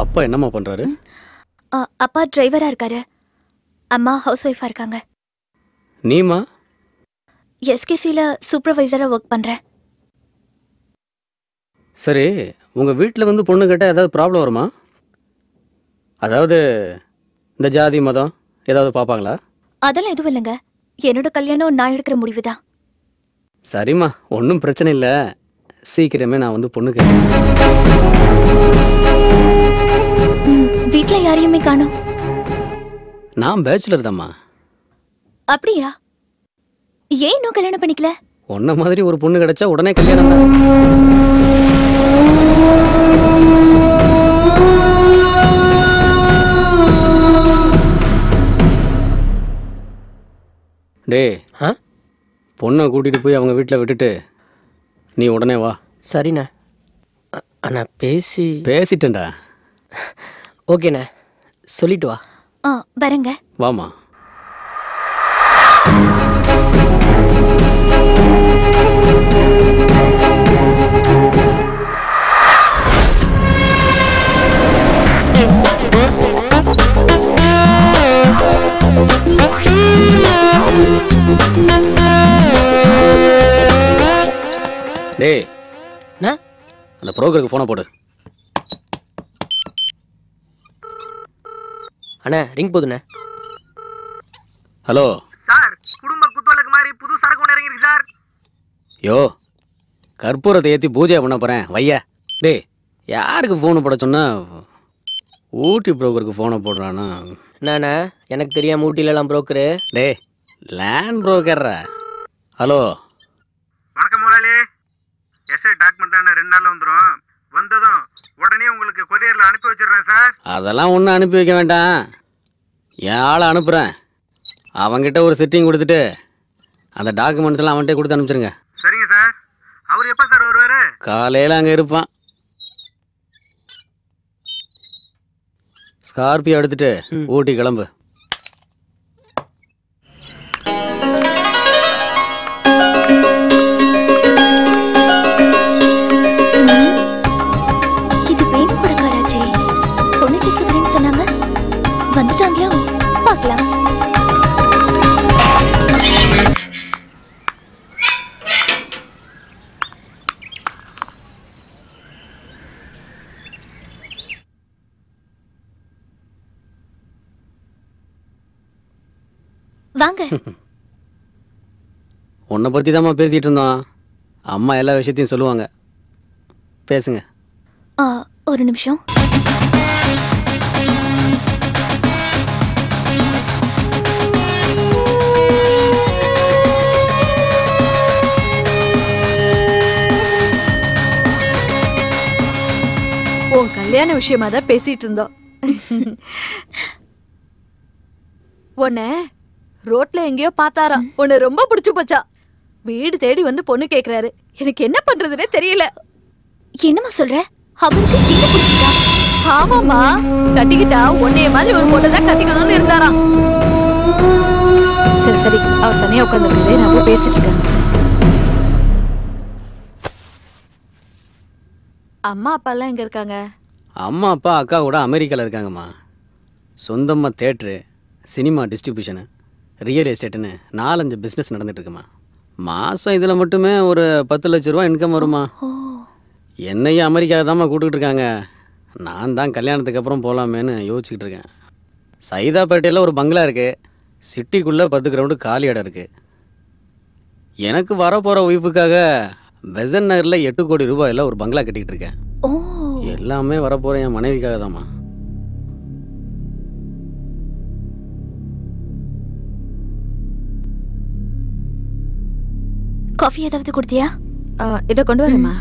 அப்பா என்னம்மா பண்றாரு? அப்பா டிரைவரா இருக்காரு. அம்மா ஹவுஸ் ஒய்ஃபா இருக்காங்க. நீமா? எஸ்கேசில சூப்பர்வைசரா ஒர்க் பண்றேன். சரி உங்கள் வீட்டில் வந்து பொண்ணு கேட்டால் ஏதாவது ப்ராப்ளம் வருமா? அதாவது இந்த ஜாதி மதம் ஏதாவது பார்ப்பாங்களா? அதெல்லாம் எதுவும் இல்லைங்க. என்னோட கல்யாணம் நான் எடுக்கிற முடிவு தான். சரிம்மா ஒன்றும் பிரச்சனை இல்லை. சீக்கிரமே நான் வந்து பொண்ணு கேட்குறேன். வீட்டில் யாரையுமே காணோம். நான் பேச்சுலர் தாம்மா. அப்படியா? ஏன் இன்னும் கல்யாணம் பண்ணிக்கல? உன்ன மாதிரி ஒரு பொண்ணு கிடைச்சா உடனே கல்யாணம் தான். டே பொண்ணை கூட்டிகிட்டு போய் அவங்க வீட்டில் விட்டுட்டு நீ உடனே வா. சரிண்ணே. அண்ணா பேசிட்டேன்டா. ஓகேண்ணே சொல்லிட்டு வா. வரேங்க. வாமா. டேய் அந்த புரோக்கருக்கு ஃபோனை போடு. அண்ணா ரிங் போதுண்ணே. ஹலோ சார், குடும்ப குத்துவலுக்கு மாதிரி புது சரக்கு ஒன்று இறங்கிருக்கு சார். யோ கற்பூரத்தை ஏற்றி பூஜை பண்ண போகிறேன் வையா. டேய் யாருக்கு ஃபோனு போட சொன்னா? ஊட்டி புரோக்கருக்கு ஃபோனை போடுறானா? என்னண்ணா எனக்கு தெரியாம ஊட்டிலலாம் புரோக்கரு? டே லேண்ட் புரோக்கர்ரா. ஹலோ வணக்கம் முதலாளி. எஸ்ஐ டாக்குமெண்ட்டான 2 நாளில் வந்துடும். வந்ததும் உடனே உங்களுக்கு கொரியரில் அனுப்பி வச்சிடுறேன் சார். அதெல்லாம் ஒன்றும் அனுப்பி வைக்க வேண்டாம். என் ஆளை அனுப்புகிறேன். அவங்கிட்ட ஒரு செட்டிங் கொடுத்துட்டு அந்த டாக்குமெண்ட்ஸ் எல்லாம் அவன்கிட்ட கொடுத்து அனுப்பிச்சிருங்க. சரிங்க சார். அவர் எப்போ சார் வருவார்? காலையில் அங்கே இருப்பான். ஸ்கார்பியோ எடுத்துட்டு ஊட்டி கிளம்பு. இது பெயின் படக்காராச்சே. பொண்ணு கேட்க சொன்னாங்க. வந்துட்டாங்களா? பார்க்கலாம். வாங்க. உன்னை பற்றி தாம்மா பேசிகிட்டு இருந்தோம். அம்மா எல்லா விஷயத்தையும் சொல்லுவாங்க. பேசுங்க. ஒரு நிமிஷம். கல்யாண விஷயமா தான் பேசிட்டு இருந்தோம். உன்னை ரோட்ல எங்கேயோ பார்த்தாராம், உன்னை ரொம்ப பிடிச்சு போச்சா. வீடு தேடி வந்து பொண்ணு கேக்குறாரு. எனக்கு என்ன பண்றதுன்னே தெரியல. என்னமா சொல்ற? அவருக்கு என்ன பிடிச்சிட்டா? ஆமாமா, கட்டிக்கிட்டா உன்னைய மாதிரி ஒரு பொண்ணு தான் கட்டிக்கணும்னு இருந்தாராம். சரி சரி, அவர் தனியா உட்காந்துருக்காரு, நான் போய் பேசிட்டு இருக்கேன். அம்மா அப்பா எல்லாம் எங்க இருக்காங்க? அம்மா அப்பா அக்கா கூட அமெரிக்காவில் இருக்காங்கம்மா. சொந்தமாக தேட்ரு, சினிமா டிஸ்ட்ரிபியூஷனு, ரியல் எஸ்டேட்டுன்னு 4-5 பிஸ்னஸ் நடந்துட்டுருக்குமா. மாதம் இதில் மட்டுமே ஒரு 10 லட்ச ரூபா இன்கம் வருமா. என்னையும் அமெரிக்காவை தாம்மா கூப்பிட்டுக்கிட்டு இருக்காங்க. நான் தான் கல்யாணத்துக்கு அப்புறம் போகலாமேன்னு யோசிச்சுக்கிட்டு இருக்கேன். சைதாப்பேட்டையில் ஒரு பங்களா இருக்குது. சிட்டிக்குள்ளே 10 கிரவுண்டு காலி இடம் இருக்குது. எனக்கு வரப்போகிற ஒய்ஃபுக்காக பெசன் நகரில் 8 கோடி ரூபாயில் ஒரு பங்களா கட்டிக்கிட்டு இருக்கேன். எல்லாமே வரப்போகிற என் மனைவிக்காக தாம்மா. காஃபி ஏதாவது கொடுத்தியா? இதை கொண்டு வரேம்மா.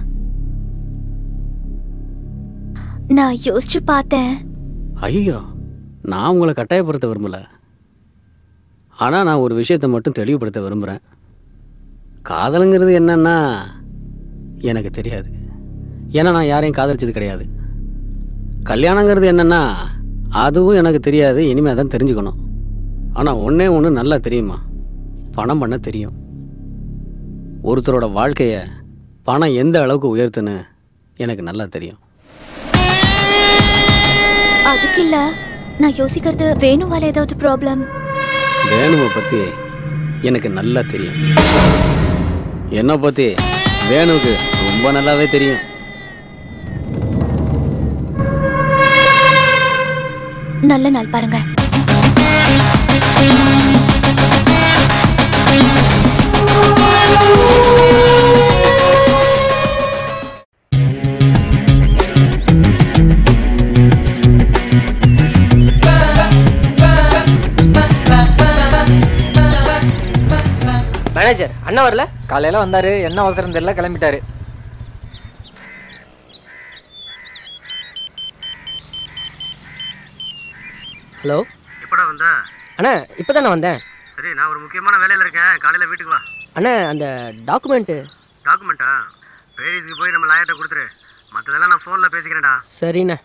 நான் யோசிச்சு பார்த்தேன். ஐயோ, நான் உங்களை கட்டாயப்படுத்த விரும்பலை. ஆனால் நான் ஒரு விஷயத்தை மட்டும் தெளிவுபடுத்த விரும்புகிறேன். காதலுங்கிறது என்னன்னா எனக்கு தெரியாது. ஏன்னா நான் யாரையும் காதலிச்சது கிடையாது. கல்யாணங்கிறது என்னன்னா அதுவும் எனக்கு தெரியாது. இனிமேல் தான் தெரிஞ்சுக்கணும். ஆனால் ஒன்றே ஒன்று நல்லா தெரியுமா, பணம் பண்ண தெரியும். ஒருத்தரோட வாழ்க்கையை பணம் எந்த அளவுக்கு உயர்த்துன்னு எனக்கு நல்லா தெரியும். அதுக்கு இல்ல, நான் யோசிக்கிறது வேணுவால ஏதாவது ப்ராப்ளம். வேணுவை பற்றி எனக்கு நல்லா தெரியும். என்னை பற்றி வேணுவுக்கு ரொம்ப நல்லாவே தெரியும். நல்ல நாள் பாருங்க. மேனேஜர் அண்ணா வரல? காலையில் வந்தார், என்ன அவசரம் தெரியல, கிளம்பிட்டாரு. ஹலோ, எப்படா வந்த? அண்ணா இப்போ தானே வந்தேன். சரி, நான் ஒரு முக்கியமான வேலையில் இருக்கேன். காலையில் வீட்டுக்கு வா. அண்ணா அந்த டாக்குமெண்ட்டு. டாக்குமெண்ட்டா? பேரிஸ்க்கு போய் நம்ம லாயர்கிட்ட கொடுத்துரு. மற்றதெல்லாம் நான் ஃபோனில் பேசிக்கிறேன்டா. சரிண்ணா.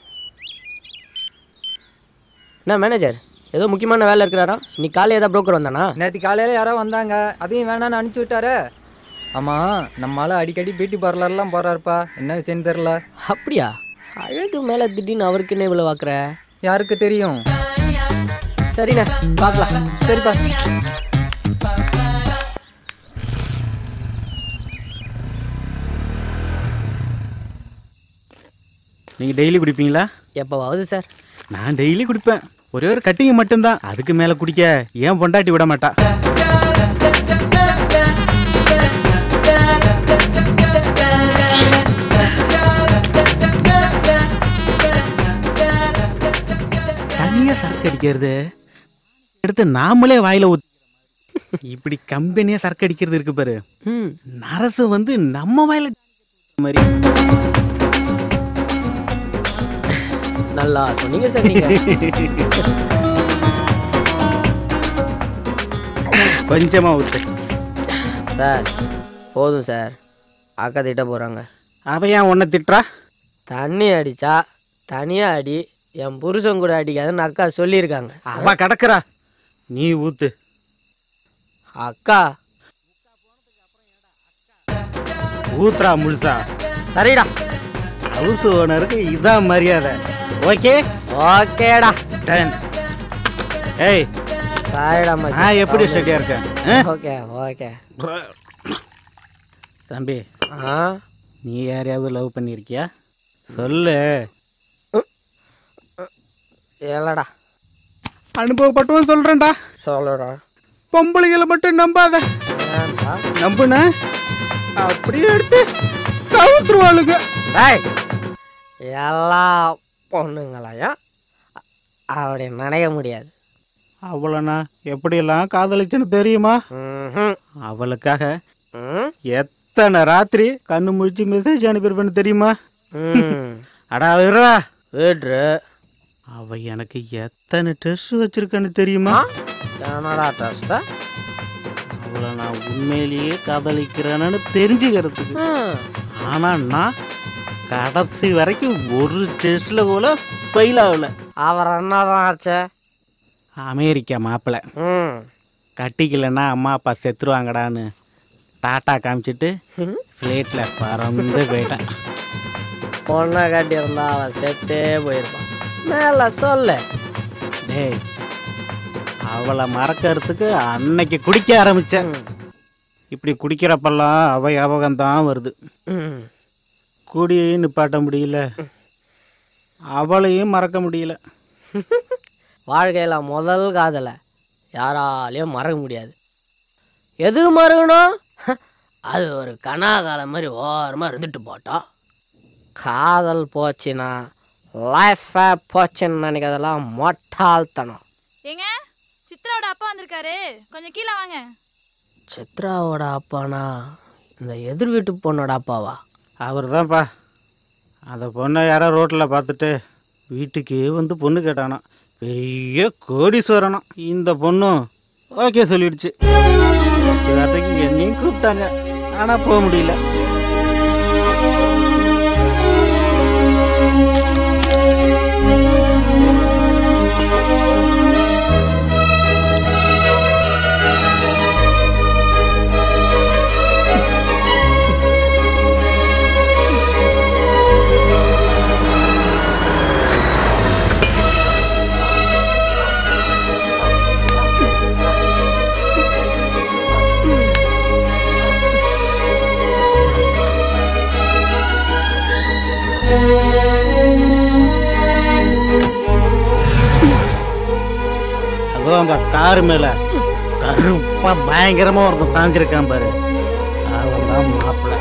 அண்ணா மேனேஜர் ஏதோ முக்கியமான வேலை இருக்கிறாரா? இன்னைக்கு காலையில் ஏதாவது புரோக்கர் வந்தானா? நேற்று காலையில் யாரோ வந்தாங்க, அதையும் வேணான்னு அனுப்பிச்சி விட்டாரு. ஆமாம், நம்மளால அடிக்கடி பியூட்டி பார்லர்லாம் போகிறாருப்பா. என்ன விஷயம்னு தெரில. அப்படியா? அழகு மேலே திடீர்னு அவருக்கு என்ன இவ்வளோ பார்க்குற? யாருக்கு தெரியும். சரிண்ணா, பார்க்கலாம். சரிப்பா. நீங்கள் டெய்லி குடிப்பீங்களா? எப்போவாவது சார். நான் டெய்லி குடிப்பேன். ஒரே ஒரு கட்டிங் மட்டும்தான், அதுக்கு மேலே குடிக்க ஏன் பொண்டாட்டி விட மாட்டா. தனியாக சரக்கு அடிக்கிறது எடுத்து நாமளே வாயில இப்படி கம்பெனியா சரக்கு அடிக்கிறது இருக்கு பாரு. நரசு வந்து நம்ம வாயில மாதிரி. நல்லா சொன்னீங்க சார். நீங்க கொஞ்சமா ஊத்து சார். போதும் சார், அக்கா திட்ட போகிறாங்க. அவ ஏன் உன்னை திட்டுறா? தண்ணி அடித்தா தனியாக அடி, என் புருஷன் கூட அடிக்காதுன்னு அக்கா சொல்லியிருக்காங்க. அவ கிடக்குறா, நீ ஊத்து. அக்கா ஊத்துறா முழுசா. சரிடா. ஹவுஸ் ஓனருக்கு இதான் மரியாதை. ஓகே ஓகேடா. டன். ஏய் சாரிடா மச்சான். நான் எப்படி ஸ்டடியா இருக்கேன்? Okay okay. தம்பி, நீ யாரையாவது லவ் பண்ணியிருக்கியா? சொல்லு. இல்லடா. அனுபவப்பட்டவன் சொல்றேன்டா. சொல்லுடா. பொம்பளைகளை மட்டும் நம்பாத. நம்புன அப்படியே எடுத்து கவுத்துருவாளுங்க. எல்லா பொண்ணுங்களையும் அப்படி நினைக்க முடியாது. அவளை எப்படியெல்லாம் காதலிச்சுன்னு தெரியுமா? அவளுக்காக எத்தனை ராத்திரி கண்ணு முடிச்சு மெசேஜ் அனுப்பியிருப்பேன்னு தெரியுமா? அடா இருடா, வேட்ரு அவ எனக்கு எத்தனை டெஸ்ட் வச்சிருக்கேன்னு தெரியுமா? என்னடா டெஸ்ட்? அவளை நான் உண்மையிலேயே காதலிக்கிறேன்னு தெரிஞ்சுக்கிறதுக்கு. ஆனா நான் கடைசி வரைக்கும் ஒரு டெஸ்ட்ல கூட ஃபெயில் ஆகல. அவர் என்னதான் ஆச்சு? அமெரிக்கா மாப்பிள்ளை கட்டிக்கலன்னா அம்மா அப்பா செத்துருவாங்கடான்னு டாட்டா காமிச்சிட்டு ஃப்ளைட்டில் பறந்து போயிட்டேன். பொண்ணை கட்டியிருந்தா அவன் செத்தே போயிருப்பான். மேல சொல்லு. டேய், அவளை மறக்கிறதுக்கு அன்னைக்கு குடிக்க ஆரம்பித்தேன். இப்படி குடிக்கிறப்பெல்லாம் அவ ஞாபகம்தான் வருது. குடியையும் நிப்பாட்ட முடியல, அவளையும் மறக்க முடியல. வாழ்க்கையில் முதல் காதலை யாராலையும் மறக்க முடியாது. எது மறக்கணும்? அது ஒரு கனாகாலம் மாதிரி ஓரமாக இருந்துட்டு போட்டோம். காதல் போச்சுன்னா லைஃபை போச்சுன்னு நினைக்கிறதெல்லாம் மொட்டாள்தனம். ஏங்க, சித்ராவோட அப்பா வந்திருக்காரு, கொஞ்சம் கீழே வாங்க. சித்ராவோட அப்பானா இந்த எதிர் வீட்டு பொண்ணோட அப்பாவா? அவர் தான்ப்பா. அந்த பொண்ணை யாரோ ரோட்டில் பார்த்துட்டு வீட்டுக்கு வந்து பொண்ணு கேட்டானா. பெரிய கோடீஸ்வரனா. இந்த பொண்ணும் ஓகே சொல்லிடுச்சு. வார்த்தைக்கு என்னையும் கூப்பிட்டாங்க, ஆனால் போக முடியல. அதுவும் அந்த கார் மேல கருப்பா பயங்கரமா ஒருத்தன் சாஞ்சிருக்கான் பாரு, அவன் தான் மாப்பிள்ளை.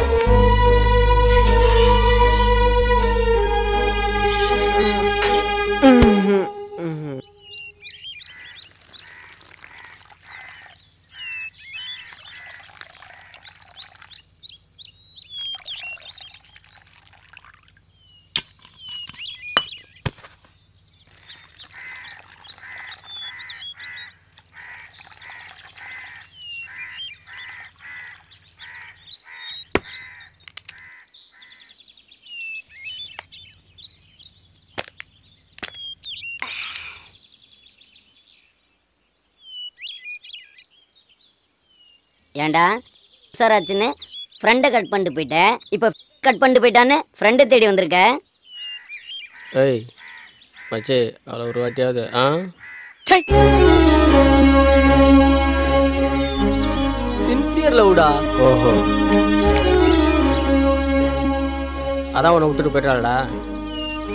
ஏண்டா சார் ஆச்சுன்னு ஃப்ரெண்டை கட் பண்ணிட்டு போயிட்டேன், இப்போ கட் பண்ணிட்டு போயிட்டான்னு ஃப்ரெண்டை தேடி வந்திருக்க. ஏய் மச்சே, அவளை ஒரு வாட்டியாவது சின்சியர் லவ்டா. ஓஹோ, அதான் உன்னை விட்டுட்டு போயிட்டாளடா.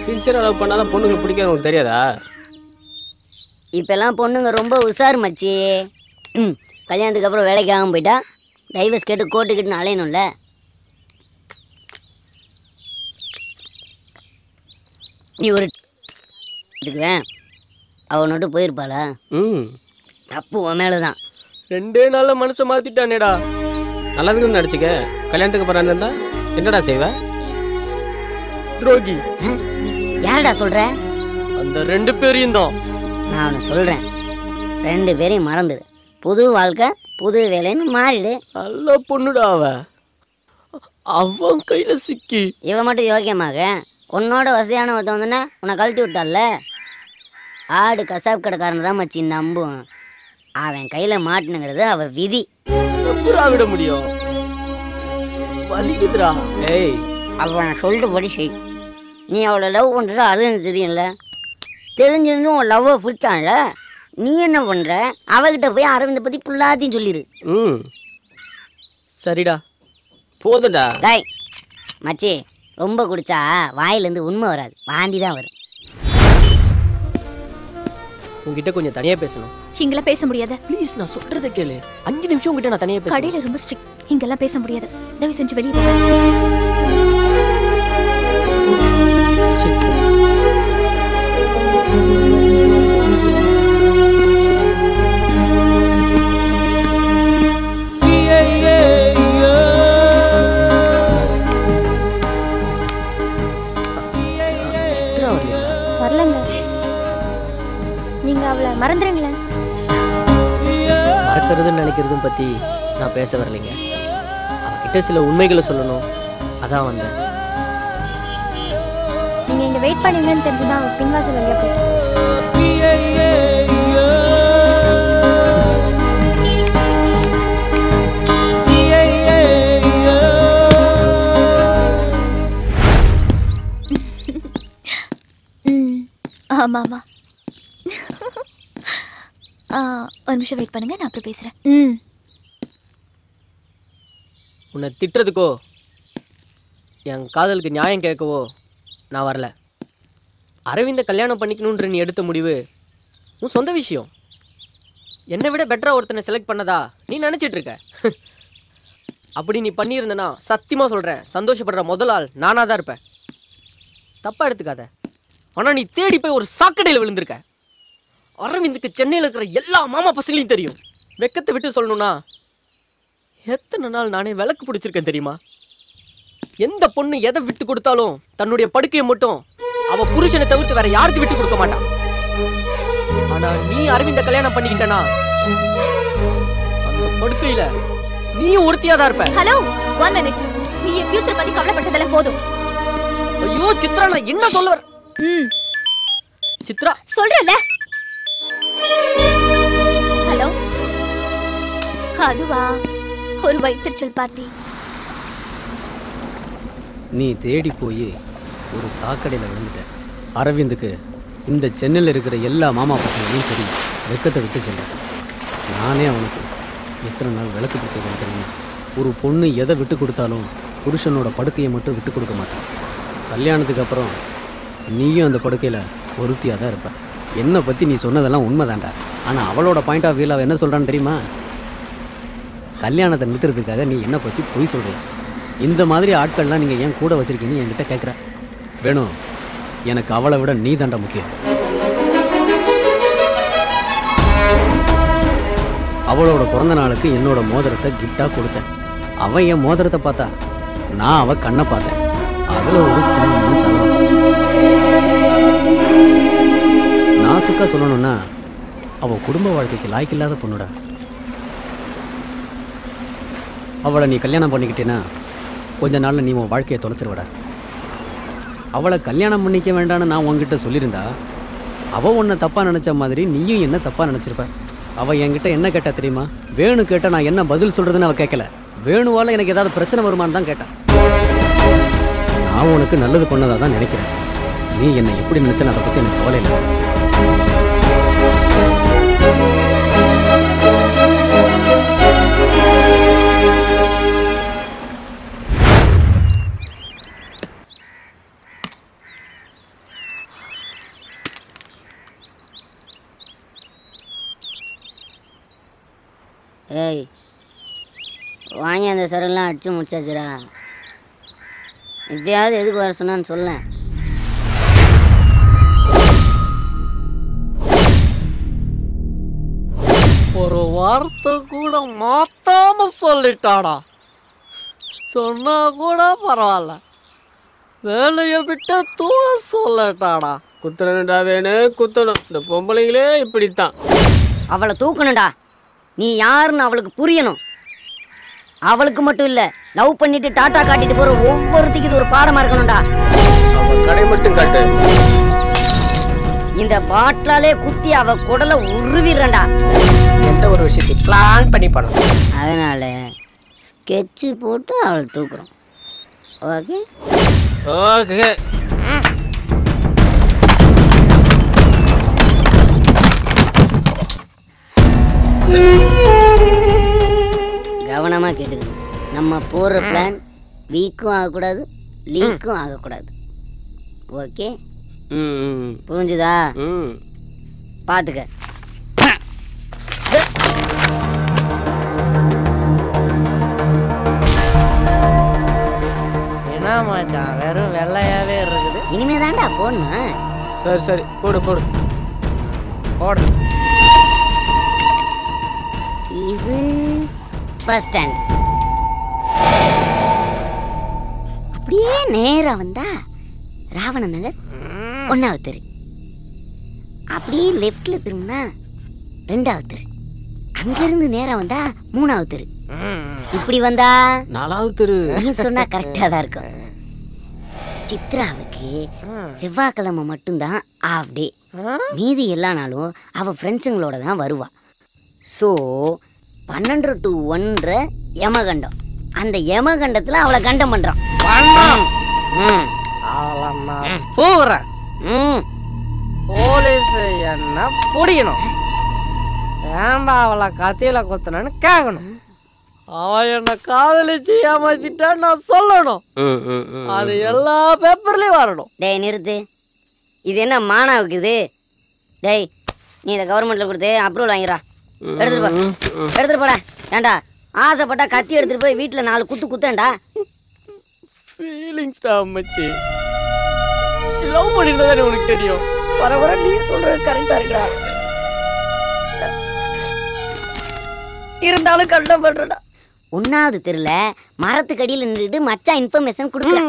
சின்சியராக லவ் பண்ணாதான் பொண்ணுங்களுக்கு பிடிக்காது, உனக்கு தெரியாதா? இப்போல்லாம் பொண்ணுங்க ரொம்ப உஷார் மச்சி. கல்யாணத்துக்கு அப்புறம் வேலைக்கு ஆகாமல் போயிட்டா டைவர்ஸ் கேட்டு கோர்ட்டுக்கிட்டு அலையணும்ல. நீ ஒரு வச்சுக்குவேன், அவனோட்டு போயிருப்பாளா? தப்பு உன் மேலே தான். 2 நாளில் மனசை மாற்றிட்டானேடா. நல்லதுக்குன்னு நடிச்சுக்க. கல்யாணத்துக்கு அப்புறம் இருந்தா என்னடா செய்வ? துரோகி. யாரடா சொல்ற? அந்த 2 பேரையும் தான். நான் அவனை சொல்கிறேன், 2 பேரையும் மறந்துடு. புது வாழ்க்கை புது வேலைன்னு மாறிடு. நல்ல பொண்ணுடா அவன் கையில் சிக்கி. இவன் மட்டும் யோக்கியமாக உன்னோட வசதியான ஒருத்தன் வந்தோன்னா உன்னை கழட்டி விட்டால. ஆடு கசாப் கடைக்காரன் தான் மச்சி நம்பும். அவன் கையில் மாட்டணுங்கிறது அவன் விதி. எப்படா விட முடியும்? வலிக்குதுடா. ஏய், அவன் சொல்லிட்டு படி செய். நீ அவளை லவ் பண்ணுற அது எனக்கு தெரியும்ல. தெரிஞ்சிருந்தும் உன் லவ்வை பிடிச்சான்ல, நீ என்ன பண்ணுற? அவகிட்ட போய் அரவிந்தை பற்றி புல்லாத்தையும் சொல்லிடு. சரிடா, போதுடா. டாய் மச்சி, ரொம்ப குடிச்சா வாயிலேருந்து உண்மை வராது, வாந்தி தான் வரும். உங்ககிட்ட கொஞ்சம் தனியாக பேசணும். இங்கெல்லாம் பேச முடியாது. ப்ளீஸ், நான் சொல்கிறத கேளு. 5 நிமிஷம் உங்ககிட்ட நான் தனியாக பேச. கடையில் ரொம்ப ஸ்ட்ரிக்ட், இங்கெல்லாம் பேச முடியாது. தயவு செஞ்சு வெளியே போங்க. சித்ரா வரல. வைக்கிறதும் பற்றி நான் பேச வரலைங்க. அவகிட்ட சில உண்மைகளை சொல்லணும், அதான் வந்தேன். நீங்கள் இங்கே வெயிட் பண்ணீங்கன்னு தெரிஞ்சுதான் அவன் பின்வாசல் வழியாக போயிட்டான். ஆமாம் ஆமாம். ஒரு நிமிஷம் வெயிட் பண்ணுங்க, நான் அப்புறம் பேசுகிறேன். உன்னை திட்டுறதுக்கோ என் காதலுக்கு நியாயம் கேட்கவோ நான் வரல. அரவிந்த கல்யாணம் பண்ணிக்கணுன்ற நீ எடுத்த முடிவு உன் சொந்த விஷயம். என்னை விட பெட்டராக ஒருத்தனை செலக்ட் பண்ணதா நீ நினச்சிட்டு இருக்க. அப்படி நீ பண்ணியிருந்தனா சத்தியமாக சொல்கிறேன், சந்தோஷப்படுற முதல் ஆள் நானாக தான் இருப்பேன். தப்பாக எடுத்துக்காத. ஆனால் நீ தேடி போய் ஒரு சாக்கடையில் விழுந்திருக்க. அரவிந்துக்கு சென்னையில் இருக்கிற எல்லா மாமா பசங்களையும் தெரியும். வெக்கத்தை விட்டு சொல்லணும்னா எத்தனை நாள் நானே விளக்கு பிடிச்சிருக்கேன் தெரியுமா? எந்த பொண்ணு எதை விட்டு கொடுத்தாலும் தன்னுடைய படுக்கையை மட்டும் அவ புருஷனை தவிர்த்து வேற யாருக்கு விட்டு கொடுக்க மாட்டான். ஆனா நீ அரவிந்த கல்யாணம் பண்ணிக்கிட்டனா அந்த படுக்கையில நீயும் ஒருத்தியாதான் இருப்ப. Hello, 1 minute. நீ என் ஃபியூச்சர் பத்தி கவலைப்பட்டதெல்லாம் போதும். ஐயோ சித்ரா, நான் என்ன சொல்ல வர? சித்ரா சொல்றல. ஹலோ, அதுவா ஒரு வயிற்றுச்சல் பார்ட்டி. நீ தேடி போய் ஒரு சாக்கடையில் விழுந்துட்ட. அரவிந்துக்கு இந்த சென்னையில் இருக்கிற எல்லா மாமா பசங்களையும் தெரியும். வெக்கத்தை விட்டு சொல்ல. நானே அவனுக்கு எத்தனை நாள் விளக்கு பிடிச்சிருக்கேன் தெரியுமா? ஒரு பொண்ணு எதை விட்டு கொடுத்தாலும் புருஷனோட படுக்கையை மட்டும் விட்டு கொடுக்க மாட்டான். கல்யாணத்துக்கு அப்புறம் நீயும் அந்த படுக்கையில் ஒருத்தியாக தான் இருப்ப. என்னை பற்றி நீ சொன்னதெல்லாம் உண்மைதான்டா. ஆனால் அவளோட பாயிண்ட் ஆஃப் வியூவில் என்ன சொல்கிறான்னு தெரியுமா? கல்யாணத்தை நிறுத்துறதுக்காக நீ என்னை பற்றி பொய் சொல்கிற. இந்த மாதிரி ஆட்கள்லாம் நீங்கள் ஏன் கூட வச்சுருக்கீங்கன்னு என்கிட்ட கேட்குற. வேணும், எனக்கு அவளை விட நீ தாண்டா முக்கியம். அவளோட பிறந்த நாளுக்கு என்னோட மோதிரத்தை கிஃப்டாக கொடுத்தேன். அவன் என் மோதிரத்தை பார்த்தா, நான் அவள் கண்ணை பார்த்தேன். அதில் ஒரு சின்ன சலனம். நாசுக்கா சொல்லணும்னா அவள் குடும்ப வாழ்க்கைக்கு லாய்க்கில்லாத பொண்ணுடா. அவளை நீ கல்யாணம் பண்ணிக்கிட்டேன்னா கொஞ்ச நாளில் நீ உன் வாழ்க்கையை தொலைச்சிருவடா. அவளை கல்யாணம் பண்ணிக்க வேண்டான்னு நான் உங்ககிட்ட சொல்லியிருந்தா அவள் உன்னை தப்பாக நினச்ச மாதிரி நீயும் என்ன தப்பாக நினச்சிருப்ப. அவள் என்கிட்ட என்ன கேட்டா தெரியுமா? வேணு கேட்டால் நான் என்ன பதில் சொல்கிறதுன்னு அவள் கேட்கல. வேணுவால் எனக்கு ஏதாவது பிரச்சனை வருமானு தான் கேட்டான். நான் உனக்கு நல்லது பண்ணதாக தான் நினைக்கிறேன். நீ என்னை எப்படி நினச்சேன்னு அதை பற்றி எனக்கு கவலை இல்லை. ஏய், வாங்கி அந்த சரக்குலாம் அடிச்சு முடிச்சாச்சுரா. இப்பயாவது எதுக்கு வர சொன்னான்னு சொல்ல. ஒரு வார்த்தை கூட மாத்தாம சொல்லிட்டாடா. சொன்னா கூட பரவாயில்ல, வேலையை விட்டு தூள சொல்லட்டாடா. குத்தணும்டா வேணு, குத்தணும். இந்த பொம்பளைங்களே இப்படித்தான். அவளை தூக்கணும்டா. நீ யாருன்னு அவளுக்கு புரியணும். அவளுக்கு மட்டும் இல்ல, லவ் பண்ணிட்டு டாட்டா காட்டிட்டு போற ஒவ்வொருத்திக்கு இது ஒரு பாடமா இருக்கணும்டா. கடை மட்டும் காட்டு. இந்த பாட்டிலாலே குத்தி அவ குடலை உருவிடுறா. எந்த ஒரு விஷயத்தை பிளான் பண்ணி பண்ணணும். அதனால ஸ்கெட்சு போட்டு அவளை தூக்குறோம். Okay okay. கவனமா கேட்டுக்கணும். நம்ம போடுற பிளான் வீக்கும் ஆகக்கூடாது, லீக்கும் ஆகக்கூடாது. ஓகே, புரிஞ்சுதா? பாத்துக்க. என்ன மச்சான் வெறும் வெள்ளையாவே இருக்குது? இனிமே தாண்டா போடணும். சரி சரி, போடு போடு போடு. இது பஸ் ஸ்டாண்ட். அப்படியே நேரா வந்தா ராவண நகர் 1வது தெரு. அப்படியே லெஃப்ட்ல திரும்பினா 2வது தெரு. அங்கிருந்து நேரம் வந்தா 3வது தெரு, இப்படி வந்தா 4வது தெரு. நீ சொன்னா கரெக்டா தான் இருக்கும். சித்ராவுக்கு செவ்வாய்க்கிழமை மட்டும்தான் ஆஃப் டே, மீதி எல்லா நாளும் அவ ஃப்ரெண்ட்ஸுங்களோட தான் வருவா. ஸோ 12 to 1 யமகண்டம். அந்த யமகண்டத்தில் அவளை கண்டம் பண்ணுறான். போகிறேன் போலீஸ் என்ன பிடிக்கணும், ஏன்டா அவளை கத்தியில கொத்தனு கேட்கணும். அவன் என்ன காதலிச்சு ஏமாத்திட்டான்னு நான் சொல்லணும். அது எல்லா பேப்பர்லயும் வரணும். டேய் நிறுத்து, இது என்ன மானாவுக்கு இது? டேய் நீ இதை கவர்மெண்ட்ல கொடுத்து அப்ரூவல் வாங்கிடா. எடுத்துட்டு போடா. ஏண்டா ஆசைப்பட்டா கத்தி எடுத்துட்டு போய் வீட்டுல 4 குத்து குத்தேன்டா. ஃபீலிங்ஸ் தான் மச்சி, லவ் பண்ணிருந்தா உனக்கு தெரியும். வர நீ சொல்றது கரெக்டா இருக்குடா, இருந்தாலும் கண்டம் பண்றடா. 1வது தெருல மரத்துக்கடியில் நின்றுட்டு மச்சான் இன்ஃபர்மேஷன் கொடுக்கல.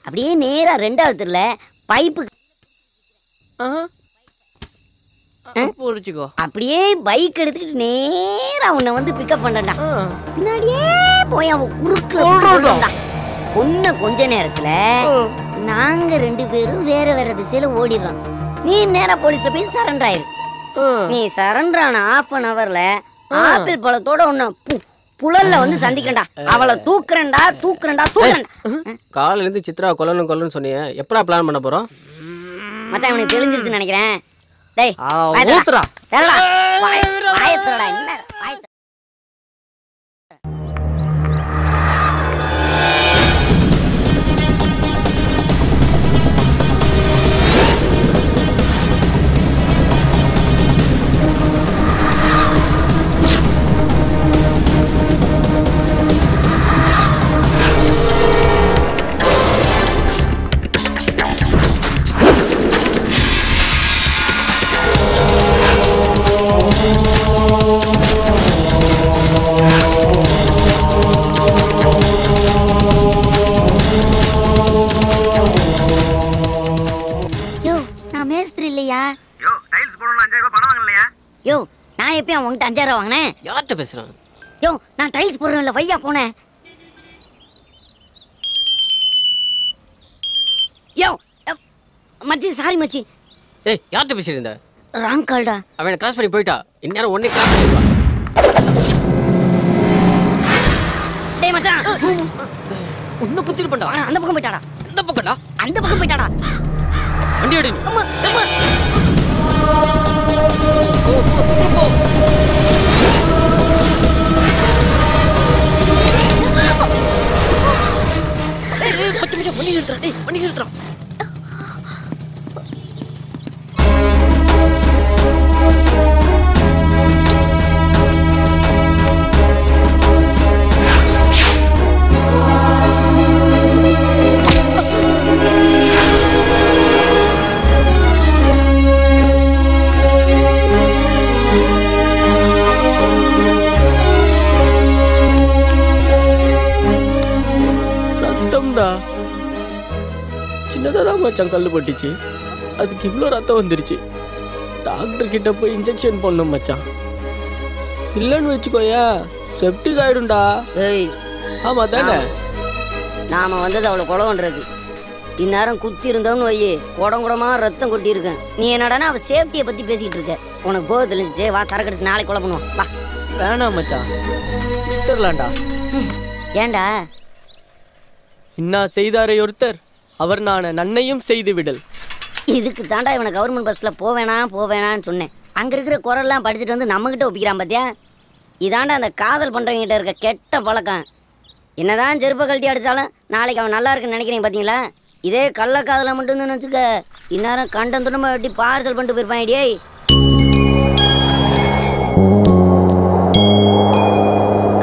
அப்படியே நேரா 2வது தெருல பைப்பு புரிச்சுக்கோ. அப்படியே பைக் எடுத்துக்கிட்டு நேரா உன்னை வந்து பிக்கப் பண்ணடா. பின்னாடியே போய் அவன் குறுக்குல பொண்ண கொஞ்ச நேரத்துல நாங்க 2 பேரும் வேற வேற திசையில ஓடிடுறோம். நீ நேரா போலீஸ்ல போய் சரண்டர் ஆயிரு. நீ சரண்டர் ஆன 1/2 hourல ஆப்பிள் பழத்தோட உன்னை புழல்ல வந்து சந்திக்கிறேன்டா. அவளை தூக்குறேன்டா. காலையில இருந்து சித்ரா கொல்லணும் சொன்னியே, எப்படா பிளான் பண்ண போறோம்? மச்சான் இவனுக்கு தெரிஞ்சிருச்சுன்னு நினைக்கிறேன். டேய் ஊத்துறா. வாயத்துறடா. என்ன வாயத்து? யோ நான் எப்பயும் அவங்ககிட்ட 5000 ரூபா வாங்கினேன். யார்கிட்ட பேசுறேன்? யோ நான் டைல்ஸ் போடுறேன்ல, வையா போனேன். யோ மச்சி சாரி மச்சி. ஏய் யார்கிட்ட பேசிருந்த? ராங் கால்டா. அவனை கிராஸ் பண்ணி போயிட்டா. இந்நேரம் ஒன்னே கிராஸ் பண்ணிடுவா. டேய் மச்சான் உன்னை குத்திட்டு பண்ணா. அந்த பக்கம் போயிட்டாடா. அந்த பக்கம்டா. அந்த பக்கம் போயிட்டாடா. வண்டி அடி. அம்மா அம்மா. சின்னதான் மச்சான் கல்லு பட்டுச்சு, அதுக்கு இவ்வளோ ரத்தம் வந்துருச்சு. டாக்டர் கிட்ட போய் இன்ஜெக்ஷன் பண்ணணும் மச்சான். இல்லைன்னு வச்சுக்கோயா செப்டிக் ஆயிடும்டா. ஏய் ஆமா தானே, நாம வந்தது அவ்வளோ குளம்ன்றது. இந்நேரம் குத்தி இருந்தோன்னு வையே குடங்குடமா ரத்தம் கொட்டி இருக்கேன். நீ என்னடானா அவ சேஃப்டியை பத்தி பேசிக்கிட்டு இருக்க. உனக்கு போக தெரிஞ்சிச்சு, வா சரக்கு அடிச்சு நாளைக்கு கொலை பண்ணுவோம் வா. வேணாம் மச்சான் விட்டுறலாம்டா. ஏண்டா? இன்னா செய்தாரே ஒருத்தர், அவர் நான் நன்னையும் செய்து விடல். இதுக்கு தாண்டா இவனை கவர்மெண்ட் பஸ்ல போவேணான்னு சொன்னேன். அங்க இருக்கிற குரல்லாம் படிச்சுட்டு வந்து நம்மகிட்ட ஒப்பிக்கிறான் பாத்தியா. இதாண்டா அந்த காதல் பண்றவங்கிட்ட இருக்க கெட்ட பழக்கம். என்னதான் செருப்பை கழட்டி அடிச்சாலும் நாளைக்கு அவன் நல்லா இருக்குன்னு நினைக்கிறேன் பாத்தீங்களா. இதே கள்ள காதலை மட்டும் தான் வச்சுக்க, இந்நேரம் கண்டம் துணமா வெட்டி பார்சல் பண்ணிட்டு போயிருப்பான். ஐடியே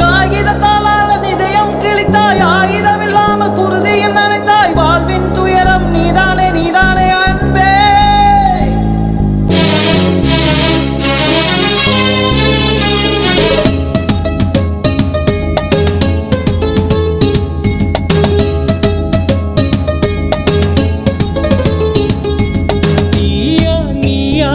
காகிதத்தாலால நிதயம் கிழித்தாய், ஆயுதமில்லாமல் குருதியில் நனைத்தாய். வாழ்வின் துயரம் நீதானே நீதானே அன்பே. நீயா நீயா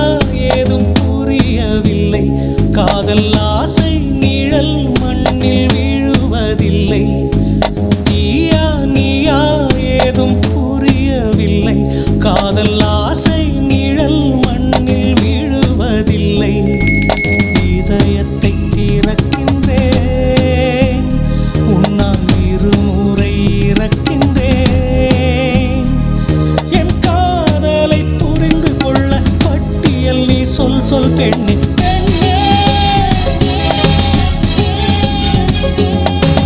சொல் பெண்ணே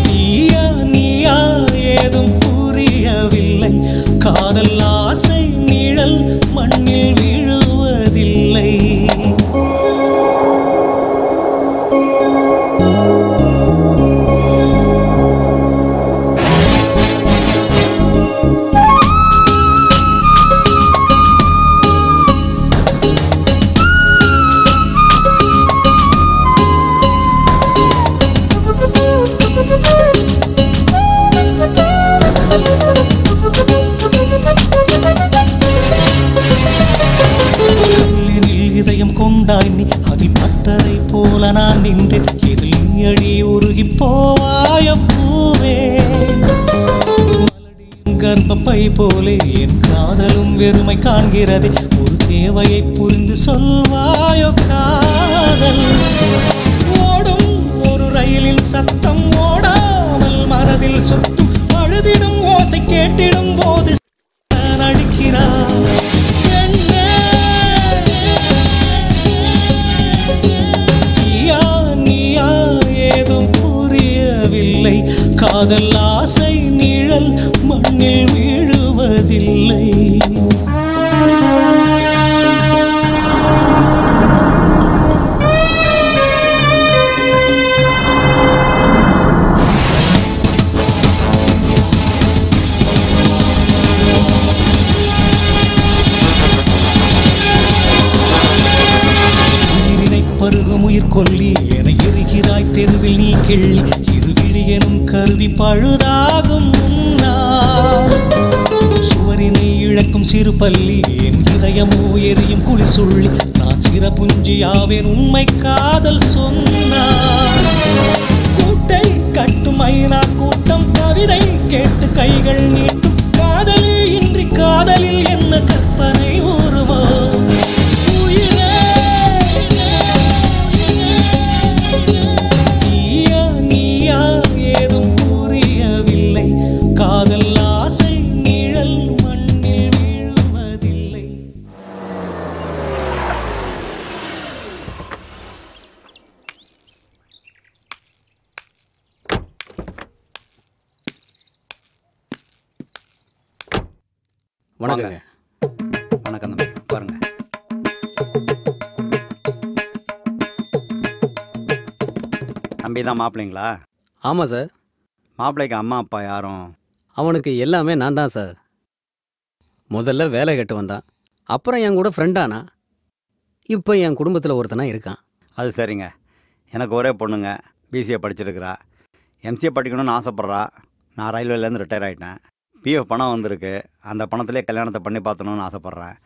நீயா நீயா ஏதும் புரியவில்லை காதல் ஆசை நிழல் மண்ணில் விழுவதில்லை கொண்டாய் நீ அதில் பத்தரை போல நான் நின்றேன் இதில் நீ அடி உருகி போவாய பூவே கர்ப்பப்பை போலே என் காதலும் வெறுமை காண்கிறதே ஒரு தேவையை புரிந்து சொல்வாயோ காதல் ஓடும் ஒரு ரயிலில் சத்தம் ஓடாமல் மனதில் சுத்தும் அழுதிடும் ஓசை கேட்டிடும் போது நடிக்கிறார் காதல் ஆசை நிழல் மண்ணில் வீழுவதில்லை உயிரினை பருகும் உயிர் கொல்லி என எரிகிறாய் தெருவில் நீ கிள்ளி எனும் கருவி பழுதாகும் சுவரினை இழக்கும் சிறு பள்ளி என் இதயமோ எரியும் குளிர் சொல்லி நான் சிறப்புஞ்சியாவேன் உண்மை காதல் சொன்னார் கூட்டை கட்டும் மைனா கூட்டம் கவிதை கேட்டு கைகள் நீட்டும் காதலே இன்றி காதலில் என்ன கற்பனை உருவோ காதல் ஆசை நிழல் மண்ணில் வீழுவதில்லை வணக்கங்க. வணக்கம் தம்பி, பாருங்க. தம்பி தான் மாப்பிள்ளைங்களா? ஆமாம் சார். மாப்பிள்ளைக்கு அம்மா அப்பா யாரும்? அவனுக்கு எல்லாமே நான் தான் சார். முதல்ல வேலை கேட்டு வந்தான், அப்புறம் என் கூட ஃப்ரெண்டானா, இப்போ என் குடும்பத்தில் ஒருத்தனா இருக்கான். அது சரிங்க. எனக்கு ஒரே பொண்ணுங்க, பிசிஏ படிச்சிருக்கிறா, எம்சிஏ படிக்கணும்னு ஆசைப்பட்றா. நான் ரயில்வேலேருந்து ரிட்டையர் ஆகிட்டேன். பிஎஃப் பணம் வந்திருக்கு, அந்த பணத்திலே கல்யாணத்தை பண்ணி பார்த்தணும்னு ஆசைப்பட்றேன்.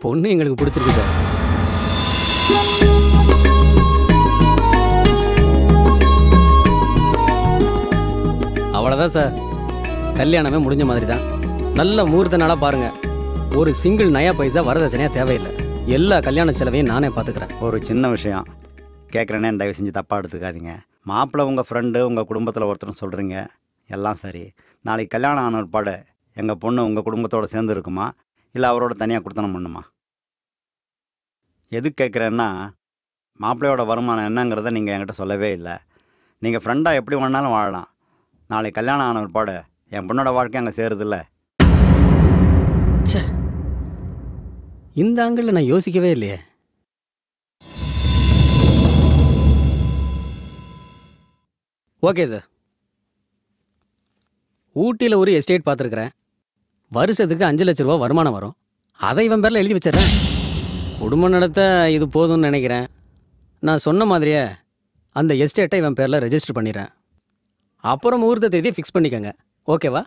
பொண்ணு எங்களுக்கு பிடிச்சிருக்கு சார். அவ்வளோதான் சார், கல்யாணமே முடிஞ்ச மாதிரி தான். நல்ல முகூர்த்த நாளாக பாருங்கள். ஒரு சிங்கிள் நயா பைசா வரதட்சணையாக தேவையில்லை. எல்லா கல்யாண செலவையும் நானே பார்த்துக்கிறேன். ஒரு சின்ன விஷயம் கேட்குறேனே, தயவு செஞ்சு தப்பாக எடுத்துக்காதீங்க. மாப்பிள்ளை உங்கள் ஃப்ரெண்டு, உங்கள் குடும்பத்தில் ஒருத்தரும் சொல்கிறீங்க, எல்லாம் சரி. நாளைக்கு கல்யாணம் ஆன ஒருபாடு எங்கள் பொண்ணு உங்கள் குடும்பத்தோடு சேர்ந்து இருக்குமா, இல்லை அவரோட தனியாக கொடுத்தனம் பண்ணுமா? எதுக்கு கேட்குறேன்னா, மாப்பிள்ளையோட வருமானம் என்னங்கிறத நீங்கள் என்கிட்ட சொல்லவே இல்லை. நீங்கள் ஃப்ரெண்டாக எப்படி வேணாலும் வாழலாம். நாளைக்கு கல்யாணம் ஆன ஒருபாடு என் பொண்ணோட வாழ்க்கை அங்கே சேருதில்ல. இந்த ஆங்கிளில் நான் யோசிக்கவே இல்லையே. ஓகே சார், ஊட்டியில் ஒரு எஸ்டேட் பார்த்துருக்குறேன். வருஷத்துக்கு 5 லட்ச ரூபா வருமானம் வரும். அதை இவன் பேரில் எழுதி வச்சிடறேன். குடும்பம் நடத்த இது போதும்னு நினைக்கிறேன். நான் சொன்ன மாதிரியே அந்த எஸ்டேட்டை இவன் பேரில் ரெஜிஸ்டர் பண்ணிடுறேன். அப்புறம் முகூர்த்த தேதியை ஃபிக்ஸ் பண்ணிக்கோங்க. ஓகேவா?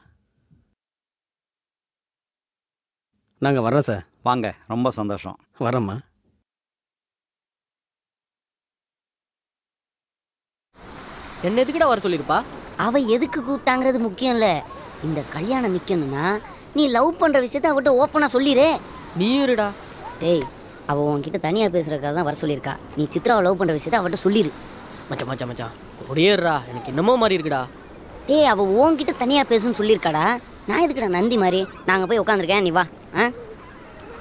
நாங்கள் வர்றோம் சார். வாங்க, ரொம்ப சந்தோஷம். வரோம்மா. என்ன எதுக்குடா வர சொல்லியிருப்பா? அவ எதுக்கு கூப்பிட்டாங்கிறது முக்கியம் இல்லை. இந்த கல்யாணம் நிற்கணும்னா நீ லவ் பண்ணுற விஷயத்த அவட்ட ஓப்பனாக சொல்லிடு. நீ இருடா. டேய், அவள் உன்கிட்ட தனியாக பேசுகிறக்காக தான் வர சொல்லியிருக்கா. நீ சித்ராவை லவ் பண்ணுற விஷயத்த அவட்ட சொல்லிடு. மச்சான் மச்சான் மச்சான் ஒடியேறா, எனக்கு என்னமோ மாதிரி இருக்குடா. டேய், அவள் உன்கிட்ட தனியாக பேசுன்னு சொல்லியிருக்காடா. நான் எதுக்குடா நந்தி மாதிரி? நாங்கள் போய் உட்காந்துருக்கேன், நீ வா. ஆ